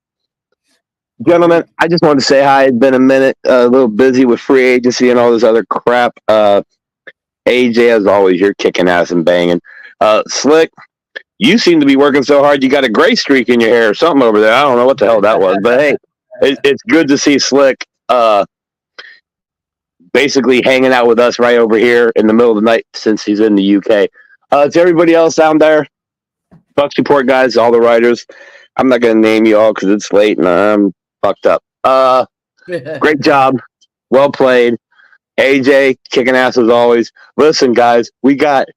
Gentlemen, I just wanted to say hi. It's been a minute, a little busy with free agency and all this other crap. AJ, as always, you're kicking ass and banging. Slick, you seem to be working so hard you got a gray streak in your hair or something over there. I don't know what the hell that was, but hey, it's good to see Slick basically hanging out with us right over here in the middle of the night since he's in the UK. To everybody else down there, Bucs Report guys, all the writers, I'm not going to name you all because it's late and I'm fucked up. Great job. Well played. AJ, kicking ass as always. Listen, guys, we got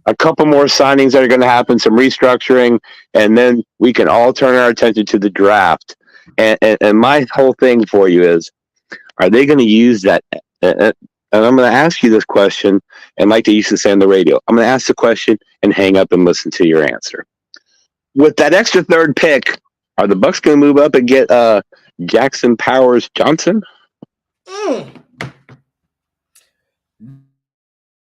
a couple more signings that are going to happen, some restructuring, and then we can all turn our attention to the draft. And my whole thing for you is Are they going to use that? And I'm going to ask you this question, and like they used to say on the radio, I'm going to ask the question and hang up and listen to your answer. With that extra third pick, are the Bucs going to move up and get Jackson Powers Johnson?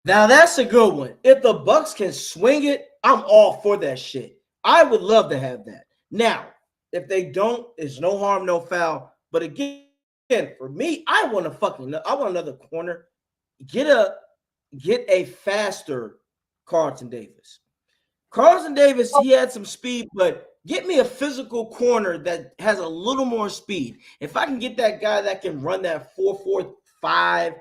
Now that's a good one. If the Bucs can swing it, I'm all for that shit. I would love to have that. Now, if they don't, it's no harm, no foul. But again, for me, I want another corner. Get a faster Carlton Davis. Carlton Davis, he had some speed, but get me a physical corner that has a little more speed. If I can get that guy that can run that 4.45,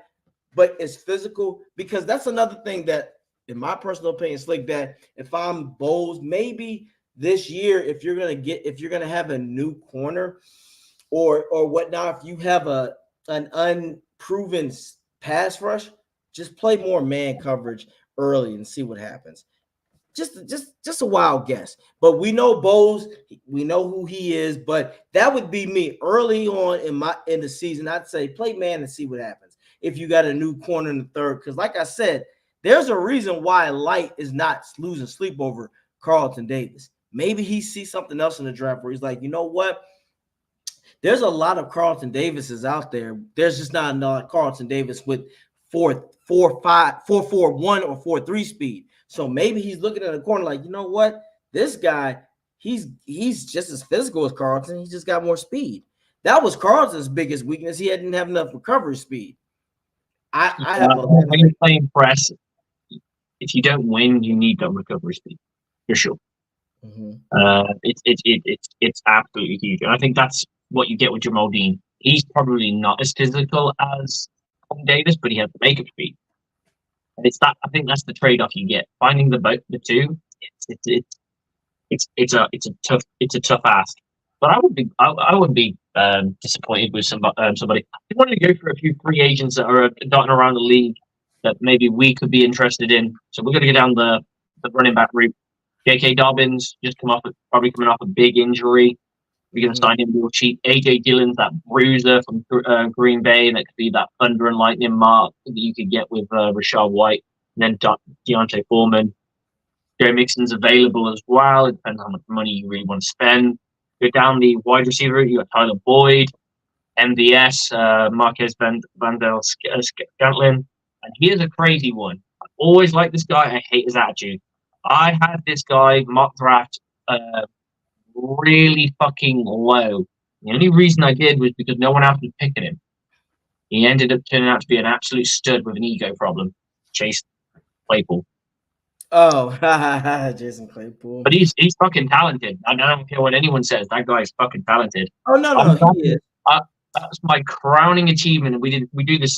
but is physical, because that's another thing that, in my personal opinion, Slick, that if I'm Bowles, maybe this year, if you're gonna have a new corner or whatnot, if you have an unproven pass rush, just play more man coverage early and see what happens. Just a wild guess, but we know Bowles. We know who he is, but that would be me early on in the season. I'd say play man and see what happens if you got a new corner in the third. Because, like I said, there's a reason why Light is not losing sleep over Carlton Davis. Maybe he sees something else in the draft where he's like, you know what? There's a lot of Carlton Davises out there. There's just not enough Carlton Davis with 4.5, 4.41 or 4.3 speed. So maybe he's looking at a corner like, you know what? This guy, he's just as physical as Carlton. He just got more speed. That was Carlton's biggest weakness. He didn't have enough recovery speed. When you're playing press, if you don't win, you need that recovery speed for sure. Mm-hmm. It's absolutely huge, and I think that's what you get with Jamal Dean. He's probably not as physical as Tom Davis, but he has the makeup speed. And I think that's the trade-off you get. Finding the two, it's a tough ask. But I wouldn't be disappointed with somebody. I wanted to go for a few free agents that are dotting around the league that maybe we could be interested in. So we're going to go down the running back route. J.K. Dobbins probably coming off a big injury. We're going to sign him real cheap. A.J. Dillon's that bruiser from Green Bay, and that could be that thunder and lightning mark that you could get with Rashad White. And then Deontay Foreman. Joe Mixon's available as well. It depends on how much money you really want to spend. Go down the wide receiver route. You got Tyler Boyd, MVS, Marquez Vandell Scantlin. And here's a crazy one. I always like this guy. I hate his attitude. I had this guy mock draft really fucking low. The only reason I did was because no one else was picking him. He ended up turning out to be an absolute stud with an ego problem. Chase Claypool. Oh, Jason Claypool. But he's fucking talented. I don't care what anyone says. That guy is fucking talented. Oh no, he is. That's my crowning achievement. We do this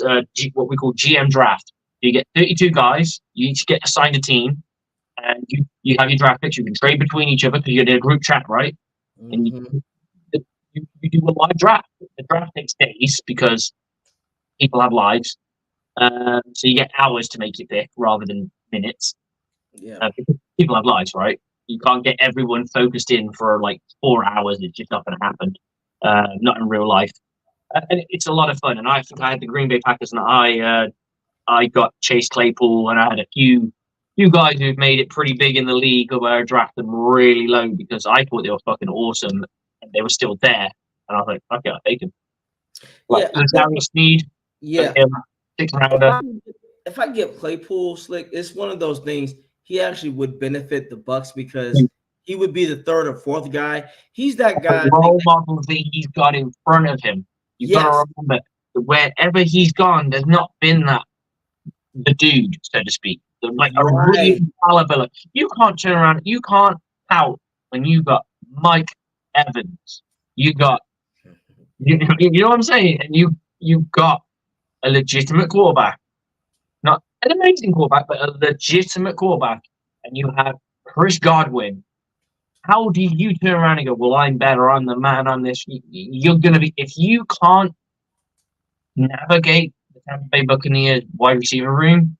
what we call GM draft. You get 32 guys. You each get assigned a team, and you have your draft picks. You can trade between each other because you're in a group chat, right? Mm-hmm. And you do a live draft. The draft takes days because people have lives, so you get hours to make your pick rather than minutes. Yeah, because people have lives, right? You can't get everyone focused in for like 4 hours. It's just not going to happen. Not in real life. And it's a lot of fun. And I think I had the Green Bay Packers, and I got Chase Claypool, and I had a few guys who've made it pretty big in the league where I drafted them really low because I thought they were fucking awesome, and they were still there. And I was like, okay, I'll take them. Like Darius Sneed, yeah. 6th rounder. If I get Claypool, Slick, it's one of those things. He actually would benefit the Bucs because he would be the 3rd or 4th guy. He's that guy. The role models that he's got in front of him. You've got to remember that wherever he's gone, there's not been the dude, so to speak. Like a real caliber. You can't turn around. You can't out when you got Mike Evans. You got, you know what I'm saying? And you got a legitimate quarterback. Not an amazing quarterback, but a legitimate quarterback. And you have Chris Godwin. How do you turn around and go, well, I'm better, I'm the man on this? You're going to be, if you can't navigate the Tampa Bay Buccaneers wide receiver room,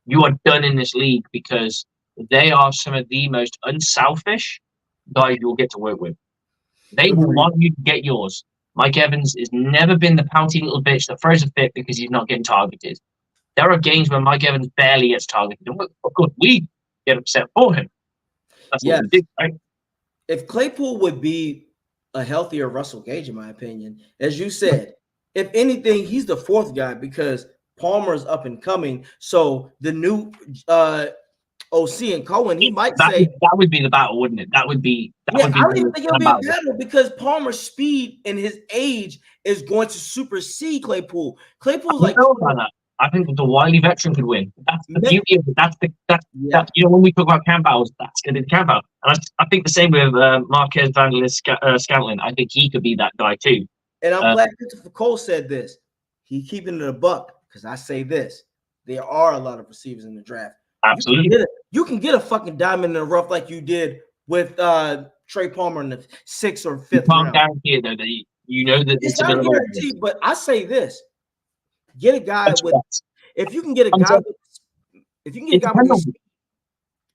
you are done in this league because they are some of the most unselfish guys you'll get to work with. They will want you to get yours. Mike Evans has never been the pouty little bitch that throws a fit because he's not getting targeted. There are games where Mike Evans barely gets targeted. And of course, we get upset for him. That's what Yes. we do, right? If Claypool would be a healthier Russell Gage, in my opinion, as you said, if anything, he's the fourth guy because Palmer's up and coming. So the new OC and Cohen, he might say that would be the battle, wouldn't it? That would be. I don't even think it'll be a battle because Palmer's speed and his age is going to supersede Claypool. Claypool's like I think that the wily veteran could win. That's the beauty of it. That's you know, when we talk about camp battles, that's going to be the camp battle. And I think the same with Marquez Scantlin. I think he could be that guy too. And I'm glad Christopher Cole said this. He keeping it a buck because I say this: there are a lot of receivers in the draft. Absolutely, you can get a fucking diamond in the rough like you did with Trey Palmer in the 6th or 5th round. Can't guarantee it though. That you know that it's not a guarantee, but I say this. Get a guy with if you can get a guy with speed,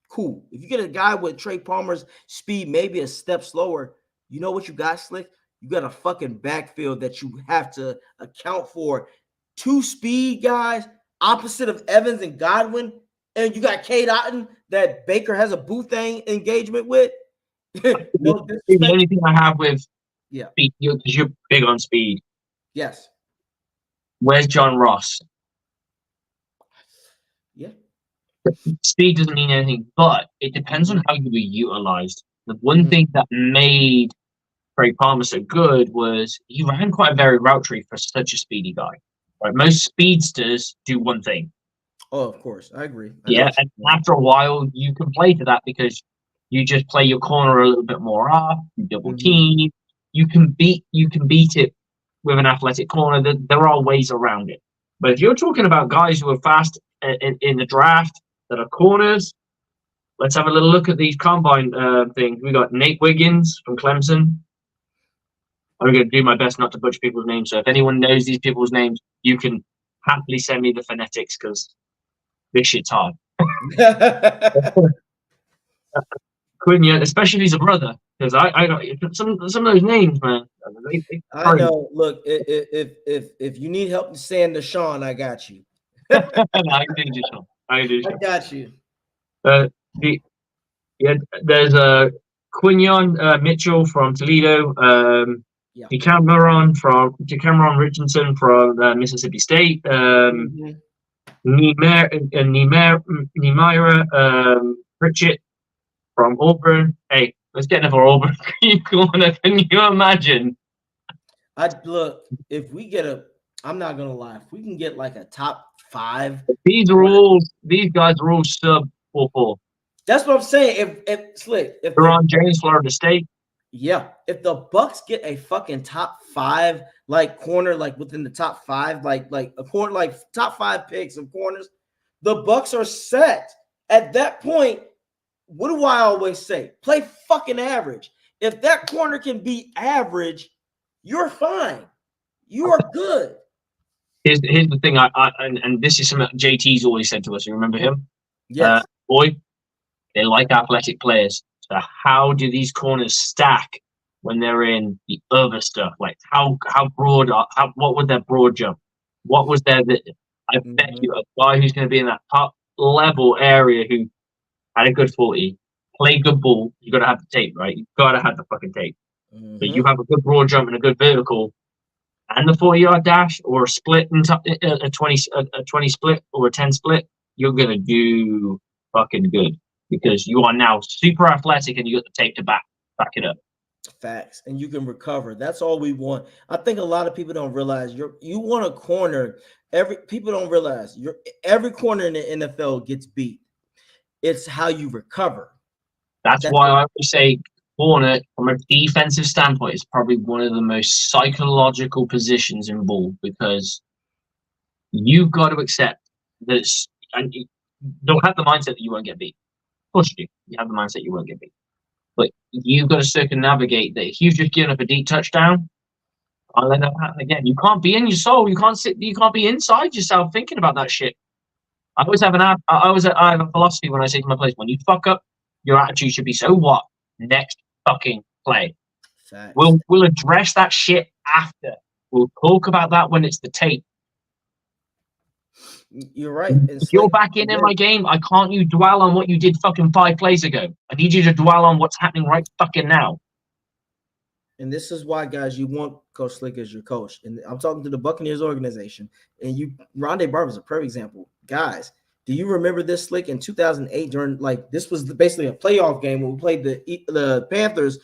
cool. If you get a guy with Trey Palmer's speed, maybe a step slower, you know what you got, Slick? You got a fucking backfield that you have to account for. 2 speed guys opposite of Evans and Godwin, and you got Cade Otton that Baker has a Boothang engagement with. No, the only thing I have with speed, because you're big on speed. Yes. Where's John Ross? Yeah. Speed doesn't mean anything, but it depends on how you were utilized. The one thing that made Trey Palmer so good was he ran quite a varied route tree for such a speedy guy. Right? Most speedsters do one thing. Oh, of course. I agree. And after a while, you can play to that because you just play your corner a little bit more off, you double team. You can beat it with an athletic corner. There are ways around it. But if you're talking about guys who are fast in the draft that are corners, let's have a little look at these combine things. We got Nate Wiggins from Clemson. I'm going to do my best not to butcher people's names. So if anyone knows these people's names, you can happily send me the phonetics because this shit's hard. Quinion, especially if he's a brother, because I got some of those names, man. I know. Look, if you need help saying the Sean, I got you. I can do Sean. I got you. There's Quinion Mitchell from Toledo. Decameron Richardson from Mississippi State. Nemira Pritchett from Auburn. Hey, let's get another Auburn corner. Can you imagine? If we get I'm not gonna lie, if we can get like a top 5. These guys are all sub 4-4. That's what I'm saying. If they're on James, Florida State. Yeah, if the Bucs get a fucking top 5 like corner, like within the top 5, like a corner, like top 5 picks of corners, the Bucs are set. At that point, what do I always say? Play fucking average. If that corner can be average, you're fine. You are good. Here's the thing. And this is something JT's always said to us. You remember him? Yes. They like athletic players. So how do these corners stack when they're in the other stuff? Like how broad? What was their broad jump? What was their? I bet you a guy who's going to be in that top level area who had a good 40, play good ball. You got to have the tape, right? You got to have the fucking tape. But you have a good broad jump and a good vertical, and the 40-yard dash or a split, a 20 split or a 10 split. You're going to do fucking good. Because you are now super athletic and you got the tape to back it up. Facts. And you can recover. That's all we want. I think a lot of people don't realize you want a corner. People don't realize every corner in the NFL gets beat. It's how you recover. That's why I would say corner from a defensive standpoint is probably one of the most psychological positions in ball because you've got to accept that and you don't have the mindset that you won't get beat. Of course you do. You have the mindset you won't get beat. But you've got to circumnavigate that if you've just given up a deep touchdown, I'll end up happening again. You can't be in your soul. You can't be inside yourself thinking about that shit. I have a philosophy when I say to my players, when you fuck up, your attitude should be so what? Next fucking play. Facts. We'll address that shit after. We'll talk about that when it's the tape. You're right. And If you're back in my game, I can't you dwell on what you did fucking 5 plays ago. I need you to dwell on what's happening right fucking now. And this is why, guys, you want Coach Slick as your coach. And I'm talking to the Buccaneers organization. And Rondé Barber is a perfect example. Guys, do you remember this, Slick, in 2008 during, like, this was basically a playoff game when we played the Panthers.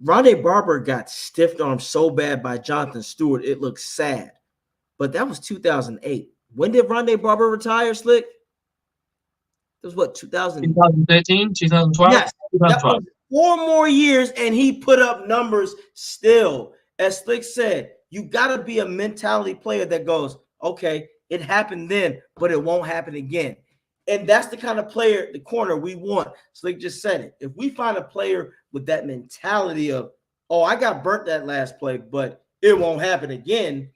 Rondé Barber got stiffed arm so bad by Jonathan Stewart, it looked sad. But that was 2008. When did Rondé Barber retire, Slick? It was what, 2013, 2012? Yes, 2012. that was 4 more years, and he put up numbers still. As Slick said, you got to be a mentality player that goes, okay, it happened then, but it won't happen again. And that's the kind of player, the corner we want. Slick just said it. If we find a player with that mentality of, oh, I got burnt that last play, but it won't happen again,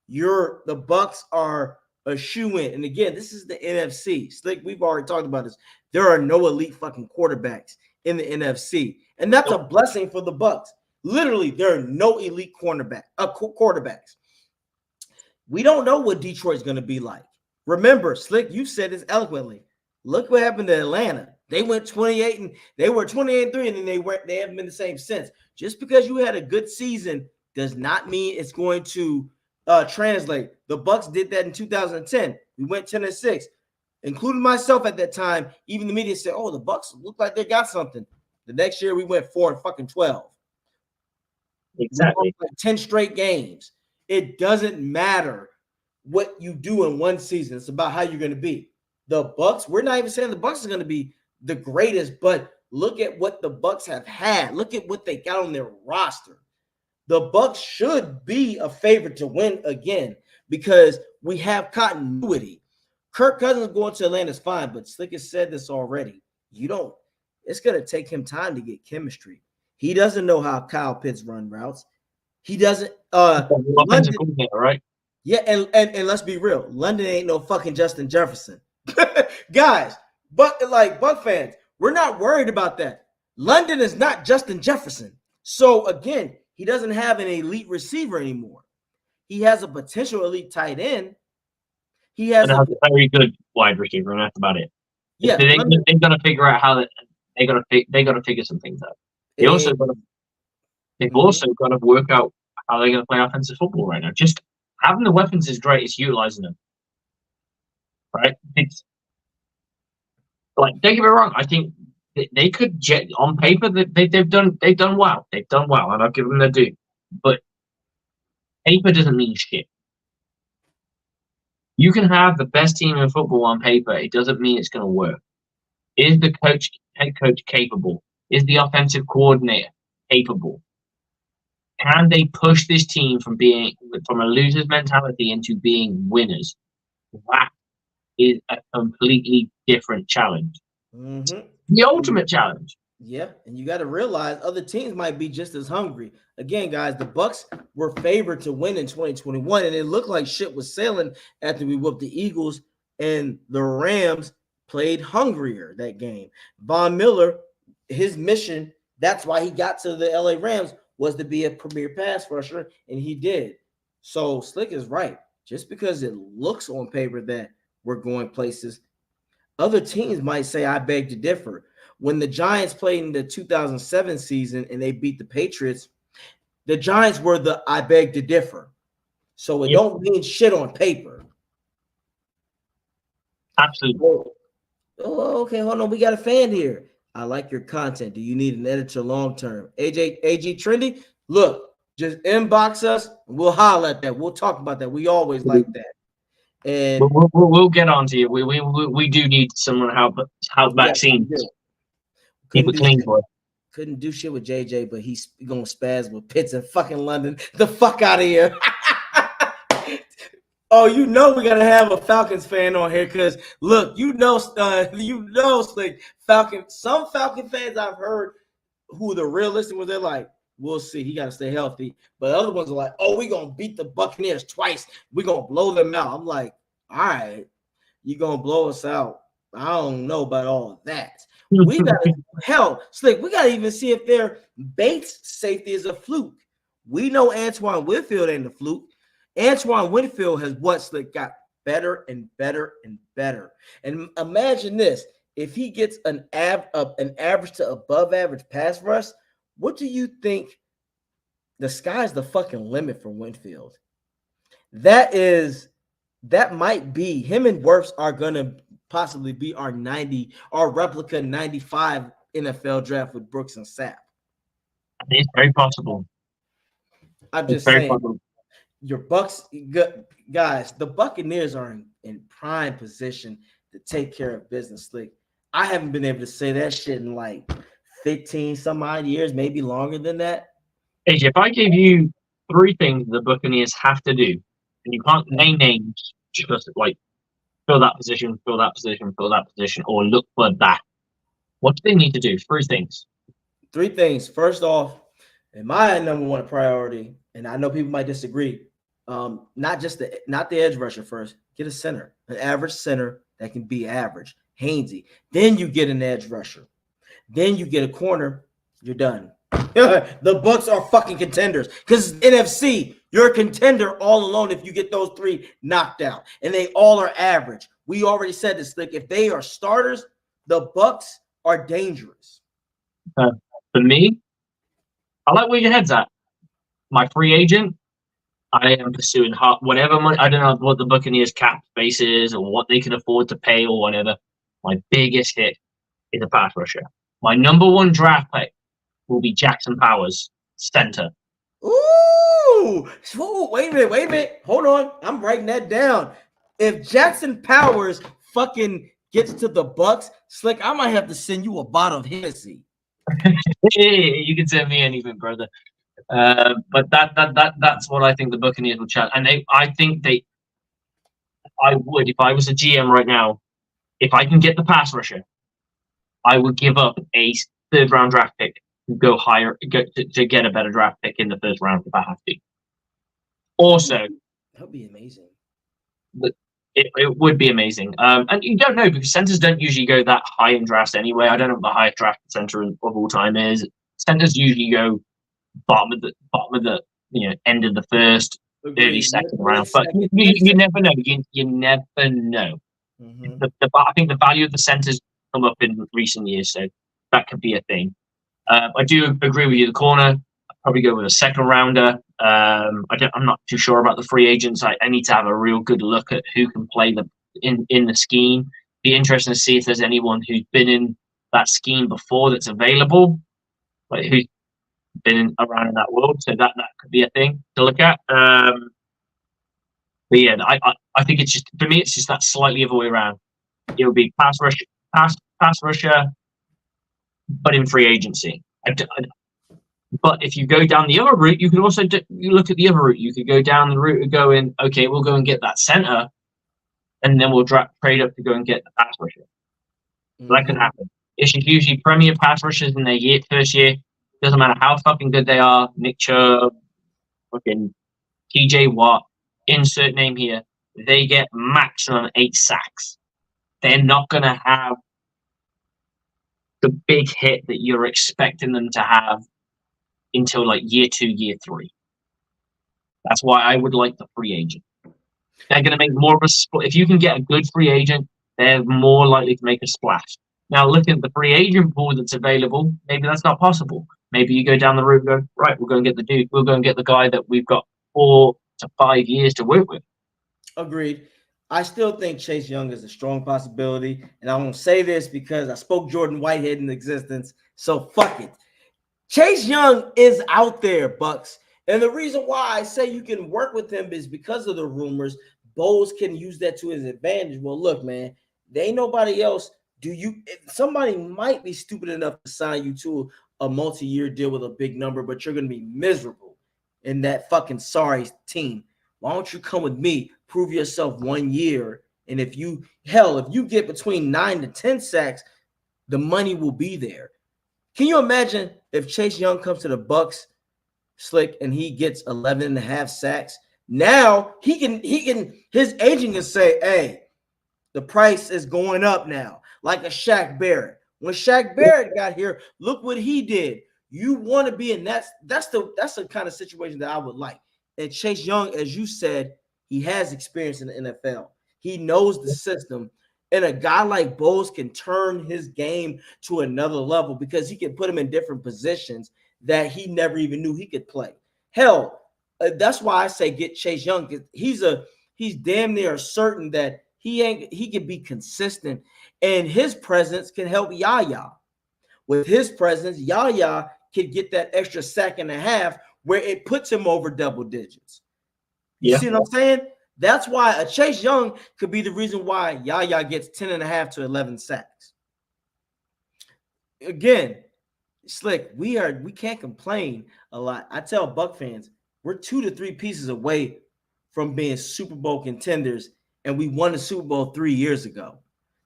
the Bucs are a shoe-in. And again, this is the NFC. Slick, we've already talked about this. There are no elite fucking quarterbacks in the NFC. And that's a blessing for the Bucs. Literally, there are no elite quarterbacks. We don't know what Detroit's going to be like. Remember, Slick, you said this eloquently. Look what happened to Atlanta. They went 28 and they were 28-3, and then they haven't been the same since. Just because you had a good season does not mean it's going to translate. The Bucs did that in 2010. We went 10-6, including myself at that time. Even the media said, "Oh, the Bucs look like they got something." The next year we went 4-12. Exactly. 10 straight games. It doesn't matter what you do in one season. It's about how you're going to be. The Bucs, we're not even saying the Bucs are going to be the greatest, but look at what the Bucs have had. Look at what they got on their roster. The Bucs should be a favorite to win again because we have continuity. Kirk Cousins going to Atlanta is fine, but Slick has said this already. It's going to take him time to get chemistry. He doesn't know how Kyle Pitts run routes. He doesn't. London, right? Yeah, and let's be real. London ain't no fucking Justin Jefferson. Guys, Buck fans, we're not worried about that. London is not Justin Jefferson. So, again, he doesn't have an elite receiver anymore. He has a potential elite tight end. He has a very good wide receiver, and that's about it. Yeah, they're going to figure out how they got to figure some things out. They've also got to work out how they're going to play offensive football right now. Just having the weapons is great. It's utilizing them, right? It's like, don't get me wrong. I think they could on paper that they've done well. They've done well, and I'll give them their due. But paper doesn't mean shit. You can have the best team in football on paper. It doesn't mean it's going to work. Is the head coach capable? Is the offensive coordinator capable? Can they push this team from a loser's mentality into being winners? That is a completely different challenge. Mm-hmm. The ultimate challenge. Yeah, and you got to realize other teams might be just as hungry. Again, guys, the Bucs were favored to win in 2021, and it looked like shit was sailing after we whooped the Eagles, and the Rams played hungrier that game. Von Miller, his mission, that's why he got to the LA Rams, was to be a premier pass rusher, and he did. So Slick is right. Just because it looks on paper that we're going places, other teams might say, I beg to differ. When the Giants played in the 2007 season and they beat the Patriots, the Giants were the I beg to differ. So it don't mean shit on paper. Absolutely. Oh, okay, hold on. We got a fan here. I like your content. Do you need an editor long term? AG Trendy, look, just inbox us. We'll holler at that. We'll talk about that. We always like that. And we'll get on to you. We do need someone to help vaccines. Keep it clean, boy. Couldn't do shit with JJ, but he's gonna spaz with Pitts in fucking London. The fuck out of here. Oh, we gotta have a Falcons fan on here because look, Slick, Falcon. Some Falcon fans I've heard who the realistic ones, they're like, we'll see. He gotta stay healthy. But other ones are like, oh, we're gonna beat the Buccaneers twice. We're gonna blow them out. I'm like, all right, you're gonna blow us out. I don't know about all of that. We got hell, Slick. We got to even see if their Bates safety is a fluke. We know Antoine Winfield ain't a fluke. Antoine Winfield has what Slick got better and better and better. And imagine this: if he gets an average to above average pass rush, what do you think? The sky's the fucking limit for Winfield. That might be him and Wirfs are gonna possibly be our replica 95 NFL draft with Brooks and Sapp. It's very possible. I'm just saying, your Bucs guys, the Buccaneers are in prime position to take care of business. Slick, I haven't been able to say that shit in like 15 some odd years, maybe longer than that. AJ, if I gave you 3 things the Buccaneers have to do, and you can't name names, just like fill that position, fill that position, fill that position, or look for that. What do they need to do? 3 things. 3 things. First off, and my number one priority, and I know people might disagree, not the edge rusher first. Get a center, an average center that can be average. Hainsey. Then you get an edge rusher. Then you get a corner. You're done. The Bucs are fucking contenders because NFC, you're a contender all alone if you get those 3 knocked out, and they all are average. We already said this, Slick. If they are starters, the Bucs are dangerous. For me, I like where your head's at. My free agent, I am pursuing whatever money. I don't know what the Buccaneers cap space is or what they can afford to pay or whatever. My biggest hit is a pass rusher. My number 1 draft pick will be Jackson Powers, center. Ooh, wait a minute. Hold on. I'm writing that down. If Jackson Powers fucking gets to the Bucs, Slick, I might have to send you a bottle of Hennessy. Hey, you can send me anything, brother. But that's what I think the Buccaneers will challenge. And I would, if I was a GM right now, if I can get the pass rusher, I would give up a 3rd round draft pick to go higher, to get a better draft pick in the 1st round if I have to. Also, that would be amazing. It would be amazing. And you don't know because centers don't usually go that high in drafts anyway. I don't know what the highest drafted center of all time is. Centers usually go bottom of the end of the 1st, early 2nd round. But you never know. You never know. Mm-hmm. I think the value of the centers come up in recent years, so that could be a thing. I do agree with you. The corner, I'd probably go with a 2nd rounder. I'm not too sure about the free agents. I need to have a real good look at who can play in the scheme. Be interesting to see if there's anyone who's been in that scheme before that's available, like who's been around in that world. So that could be a thing to look at. But yeah, I think it's just, for me, it's just that slightly other way around. It would be pass rusher, but in free agency. But if you go down the other route, you could also you look at the other route. You could go down the route of going, okay, we'll go and get that center, and then we'll trade up to go and get the pass rusher. Mm-hmm. That can happen. It's usually premier pass rushers in their first year. Doesn't matter how fucking good they are. Nick Chubb, fucking TJ Watt, insert name here. They get maximum 8 sacks. They're not going to have the big hit that you're expecting them to have until like year 2, year 3. That's why I would like the free agent. They're going to make more of a split. If you can get a good free agent, they're more likely to make a splash. Now, looking at the free agent pool that's available, maybe that's not possible. Maybe you go down the route and go, right, we'll go and get the dude. We'll go and get the guy that we've got 4 to 5 years to work with. Agreed. I still think Chase Young is a strong possibility. And I won't say this because I spoke Jordan Whitehead in existence. So fuck it. Chase Young is out there, Bucs. And the reason why I say you can work with him is because of the rumors. Bowles can use that to his advantage. Well, look, man, there ain't nobody else. Somebody might be stupid enough to sign you to a multi-year deal with a big number, but you're going to be miserable in that fucking sorry team. Why don't you come with me, prove yourself 1 year, and if you get between 9 to 10 sacks, the money will be there. Can you imagine if Chase Young comes to the Bucs, Slick, and he gets 11.5 sacks? Now his agent can say, hey, the price is going up now, like a Shaq Barrett. When Shaq Barrett got here, look what he did. You want to be in that's the kind of situation that I would like. And Chase Young, as you said, he has experience in the NFL. He knows the system. And a guy like Bowles can turn his game to another level because he can put him in different positions that he never even knew he could play. Hell, that's why I say get Chase Young. He's damn near certain that he can be consistent, and his presence can help Yaya. With his presence, Yaya can get that extra sack and a half where it puts him over double digits. You see what I'm saying? That's why a Chase Young could be the reason why Yaya gets 10 and a half to 11 sacks. Again, Slick, we can't complain a lot. I tell Buck fans, we're 2 to 3 pieces away from being Super Bowl contenders, and we won the Super Bowl 3 years ago.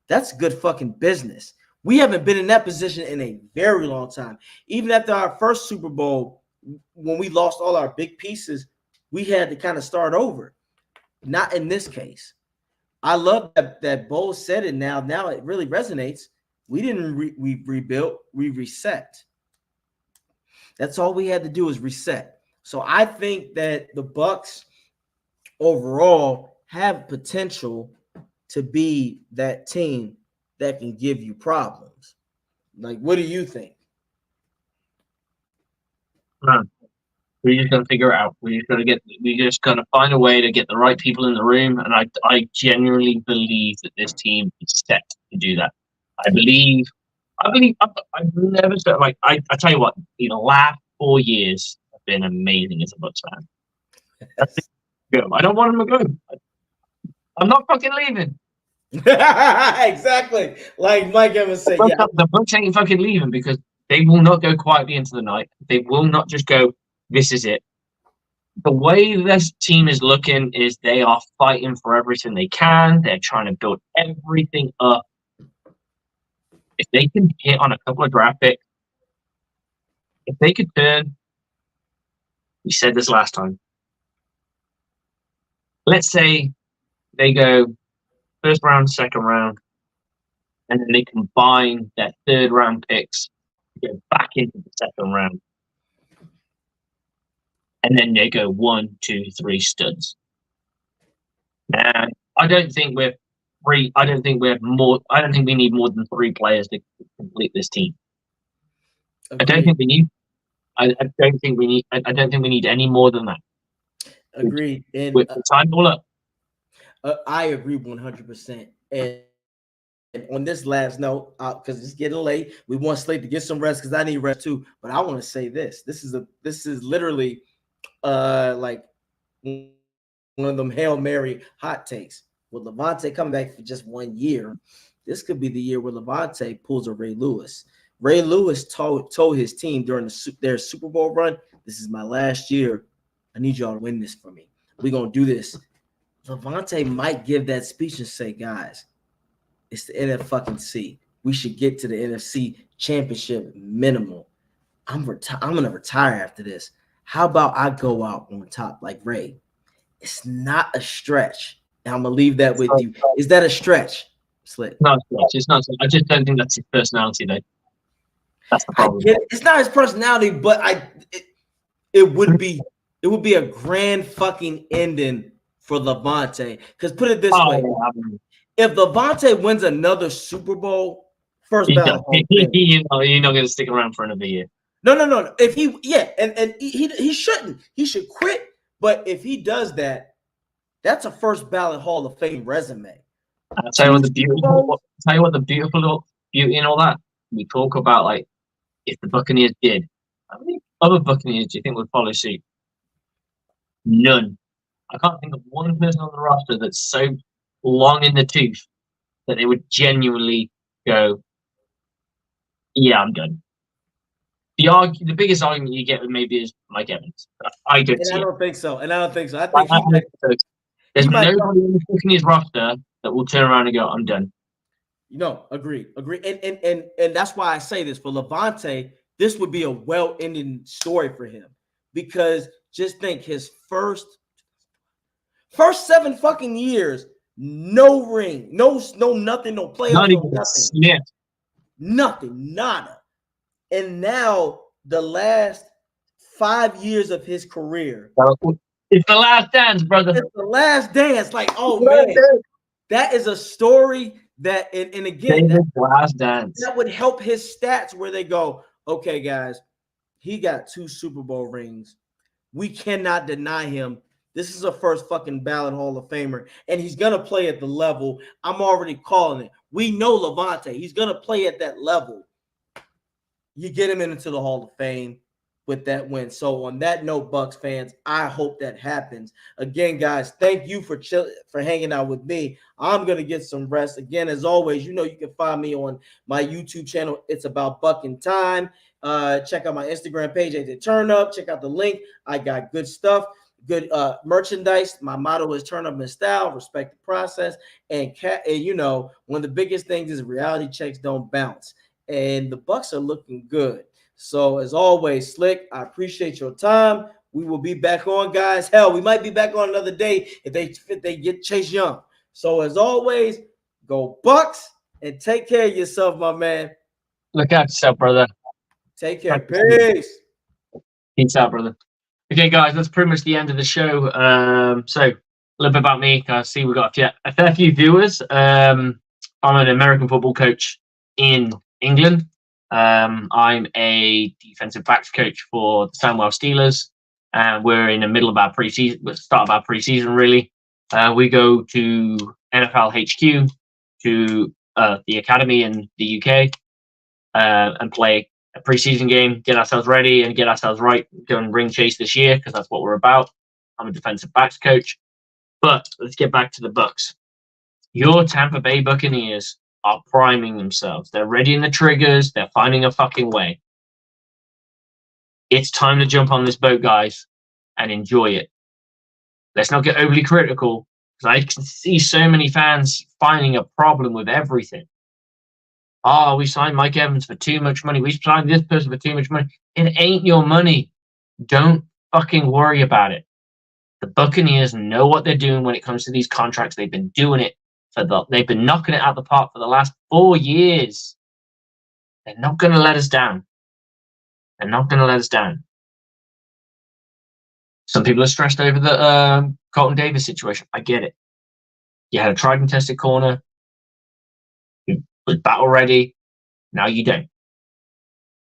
That's good fucking business. We haven't been in that position in a very long time. Even after our first Super Bowl, when we lost all our big pieces, we had to kind of start over. Not in this case. I love that Bo said it now. Now it really resonates. We didn't we rebuilt, we reset. That's all we had to do is reset. So I think that the Bucs overall have potential to be that team that can give you problems. Like, what do you think? We're just gonna figure it out. We're just gonna find a way to get the right people in the room. And I genuinely believe that this team is set to do that. I've never said, like, I tell you what, the last 4 years have been amazing as a Bucs fan. I don't want them to go. I'm not fucking leaving. Exactly. Like Mike Evans said, the Bucs ain't fucking leaving because they will not go quietly into the night. They will not just go, this is it. The way this team is looking is they are fighting for everything they can. They're trying to build everything up. If they can hit on a couple of draft picks, if they could turn, we said this last time. Let's say they go first round, second round, and then they combine their third round picks to go back into the second round. And then they go 1, 2, 3 studs. And I don't think we need more than 3 players to complete this team. Agreed. I don't think we need any more than that. Agreed. And we're tying all up. I agree 100%. And on this last note, because it's getting late, we want Slate to get some rest because I need rest too. But I want to say this: this is literally like one of them Hail Mary hot takes. With Levante coming back for just 1 year, this could be the year where Levante pulls a Ray Lewis. Ray Lewis told his team during their Super Bowl run, "This is my last year. I need y'all to win this for me. We're gonna do this." Levante might give that speech and say, "Guys, it's the NFC. We should get to the NFC Championship minimal. I'm gonna retire after this. How about I go out on top like Ray?" It's not a stretch. And I'm gonna leave that with you. Is that a stretch, Slick? No, it's not. I just don't think that's his personality, though. That's the problem. I get it. It's not his personality, but it would be a grand fucking ending for Levante. Because put it this way, if Levante wins another Super Bowl, first ballot, you're not going to stick around for another year. No. If he shouldn't. He should quit. But if he does that, that's a first ballot Hall of Fame resume. I'll tell you what the beautiful beauty in all that. We talk about, like, if the Buccaneers did, how many other Buccaneers do you think would follow suit? None. I can't think of one person on the roster that's so long in the tooth that they would genuinely go, "Yeah, I'm done." The biggest argument you get with maybe is Mike Evans. I don't think so. I think there's nobody on the Buccaneers roster that will turn around and go, "I'm done." Agree. And that's why I say this for Levante, this would be a well-ending story for him, because just think his first 7 fucking years, no ring, no nothing, no playoffs, no nothing. Nothing, nada. And now the last 5 years of his career, It's the last dance, brother. it's the last dance. Like, oh man, that is a story that, and again, David's last dance. that would help his stats where they go, okay, guys, he got 2 Super Bowl rings. We cannot deny him. This is a first fucking ballot Hall of Famer, and he's gonna play at the level. I'm already calling it. We know Levante. He's gonna play at that level. You get him into the Hall of Fame with that win. So on that note, Bucs fans, I hope that happens. Again, guys, thank you for hanging out with me. I'm gonna get some rest. Again, as always, you know you can find me on my YouTube channel. It's about Bucking Time. Check out my Instagram page at the Turn Up. Check out the link. I got good stuff, good merchandise. My motto is turn up in style, respect the process, and you know, one of the biggest things is reality checks don't bounce. And the Bucs are looking good. So as always, Slick, I appreciate your time. We will be back on, guys. Hell, we might be back on another day if they get Chase Young. So as always, go Bucs and take care of yourself, my man. Look out yourself, brother. Take care. Peace. Peace out, brother. Okay, guys, that's pretty much the end of the show. So a little bit about me. I see we've got a fair few viewers. I'm an American football coach in England. I'm a defensive backs coach for the Sandwell Steelers, and we're in the middle of our preseason, start of our preseason really. We go to NFL HQ, to the academy in the UK, and play a preseason game, get ourselves ready and get ourselves right, go and ring chase this year because that's what we're about. I'm a defensive backs coach. But let's get back to the Bucs. Your Tampa Bay Buccaneers are priming themselves. They're ready in the triggers. They're finding a fucking way. It's time to jump on this boat, guys, and enjoy it. Let's not get overly critical, because I can see so many fans finding a problem with everything. Oh, we signed Mike Evans for too much money. We signed this person for too much money. It ain't your money. Don't fucking worry about it. The Buccaneers know what they're doing when it comes to these contracts. They've been doing it. They've been knocking it out the park for the last 4 years. They're not going to let us down. They're not going to let us down. Some people are stressed over the Carlton Davis situation. I get it. You had a tried and tested corner. You was battle ready. Now you don't.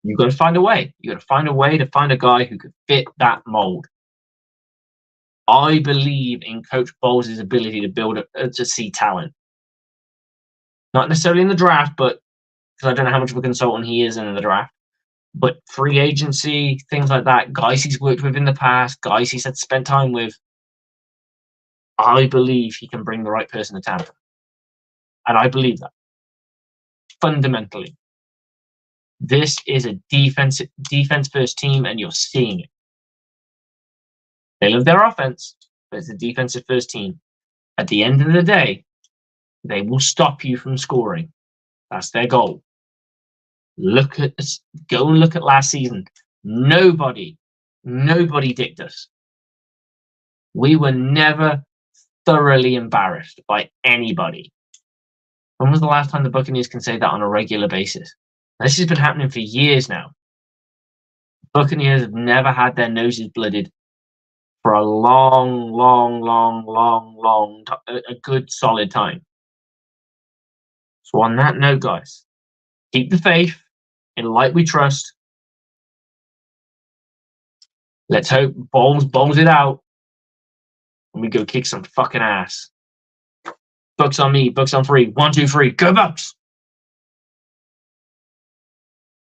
You've got to find a way. You've got to find a way to find a guy who could fit that mold. I believe in Coach Bowles' ability to build to see talent. Not necessarily in the draft, but because I don't know how much of a consultant he is in the draft. But free agency, things like that, guys he's worked with in the past, guys he's had spent time with. I believe he can bring the right person to Tampa. And I believe that. Fundamentally. This is a defense first team, and you're seeing it. They love their offense, but it's a defensive first team. At the end of the day, they will stop you from scoring. That's their goal. Go and look at last season. Nobody dicked us. We were never thoroughly embarrassed by anybody. When was the last time the Buccaneers can say that on a regular basis? This has been happening for years now. Buccaneers have never had their noses blooded for a a good solid time. So on that note, guys, keep the faith. In light we trust. Let's hope Bowles it out, and we go kick some fucking ass. Bucs on me, Bucs on 3. 1, 2, 3. Go Bucs!